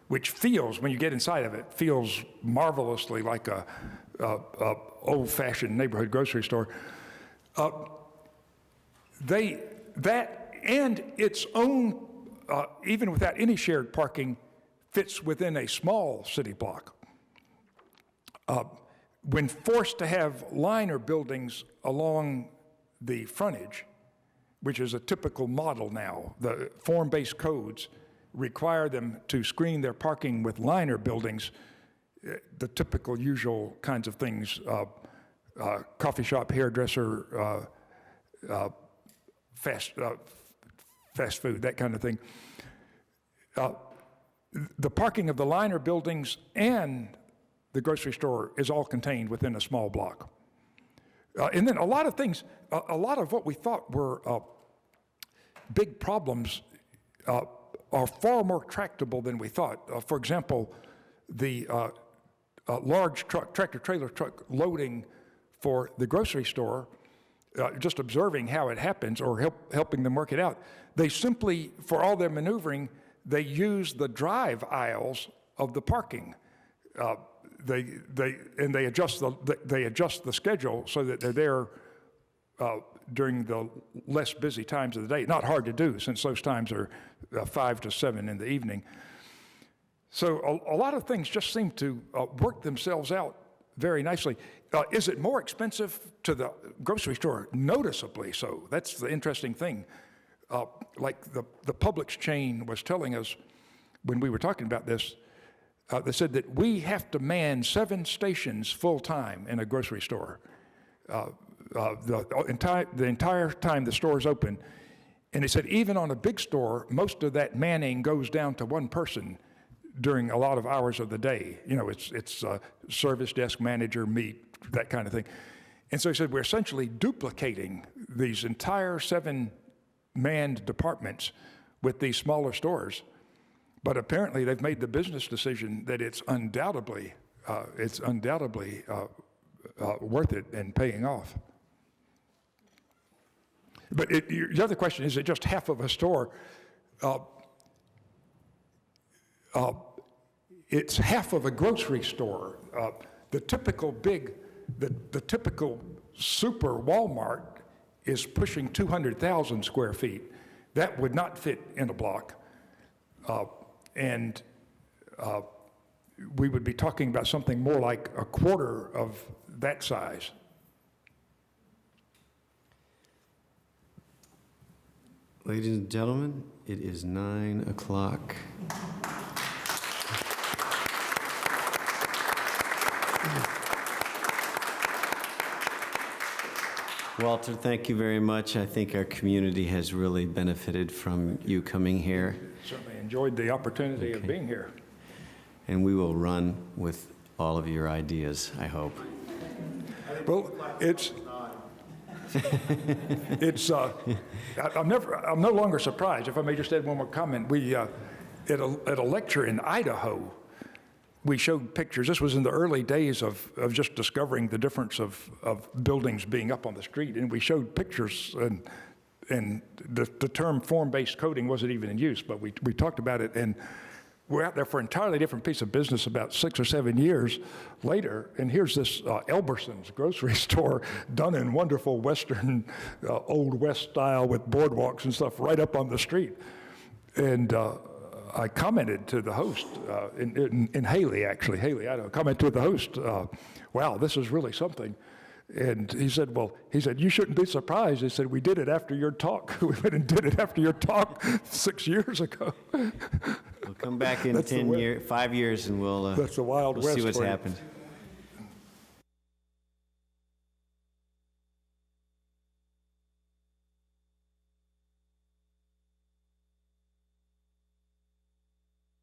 which feels, when you get inside of it, feels marvelously like a old-fashioned neighborhood grocery store. That and its own, even without any shared parking, fits within a small city block. When forced to have liner buildings along the frontage, which is a typical model now, the form-based codes require them to screen their parking with liner buildings, the typical usual kinds of things, coffee shop, hairdresser, fast food, that kind of thing. The parking of the liner buildings and the grocery store is all contained within a small block. And then a lot of things, a lot of what we thought were big problems are far more tractable than we thought. For example, the large tractor-trailer truck loading for the grocery store, just observing how it happens or helping them work it out, they simply, for all their maneuvering, they use the drive aisles of the parking. They adjust the schedule so that they're there during the less busy times of the day. Not hard to do, since those times are 5 to 7 in the evening. So a lot of things just seem to work themselves out very nicely. Is it more expensive to the grocery store? Noticeably so. That's the interesting thing. Like the Publix chain was telling us when we were talking about this, they said that we have to man 7 stations full-time in a grocery store. The entire time the store is open. And they said even on a big store, most of that manning goes down to one person during a lot of hours of the day. You know, it's service desk manager, meat, that kind of thing. And so he said we're essentially duplicating these entire 7 manned departments with these smaller stores. But apparently they've made the business decision that it's undoubtedly worth it and paying off. But the other question is it just half of a store? It's half of a grocery store. The typical super Walmart is pushing 200,000 square feet. That would not fit in a block. And we would be talking about something more like a quarter of that size. Ladies and gentlemen, it is 9 o'clock. Walter, thank you very much. I think our community has really benefited from you coming here, Certainly enjoyed the opportunity of being here. and we will run with all of your ideas, I hope. Well, I'm no longer surprised. If I may just add one more comment, we at a lecture in Idaho, we showed pictures. This was in the early days of just discovering the difference of buildings being up on the street, and we showed pictures, and the term form-based coding wasn't even in use, but we talked about it, and we're out there for an entirely different piece of business about 6 or 7 years later, and here's this Elberson's grocery store done in wonderful Western, Old West style with boardwalks and stuff right up on the street. And I commented to the host, in Haley, actually, Haley, Idaho, commented to the host, wow, this is really something. And he said, you shouldn't be surprised. He said, we did it after your talk. We went and did it after your talk 6 years ago. We'll come back in 5 years, and we'll That's the Wild we'll West see what's for you. happened.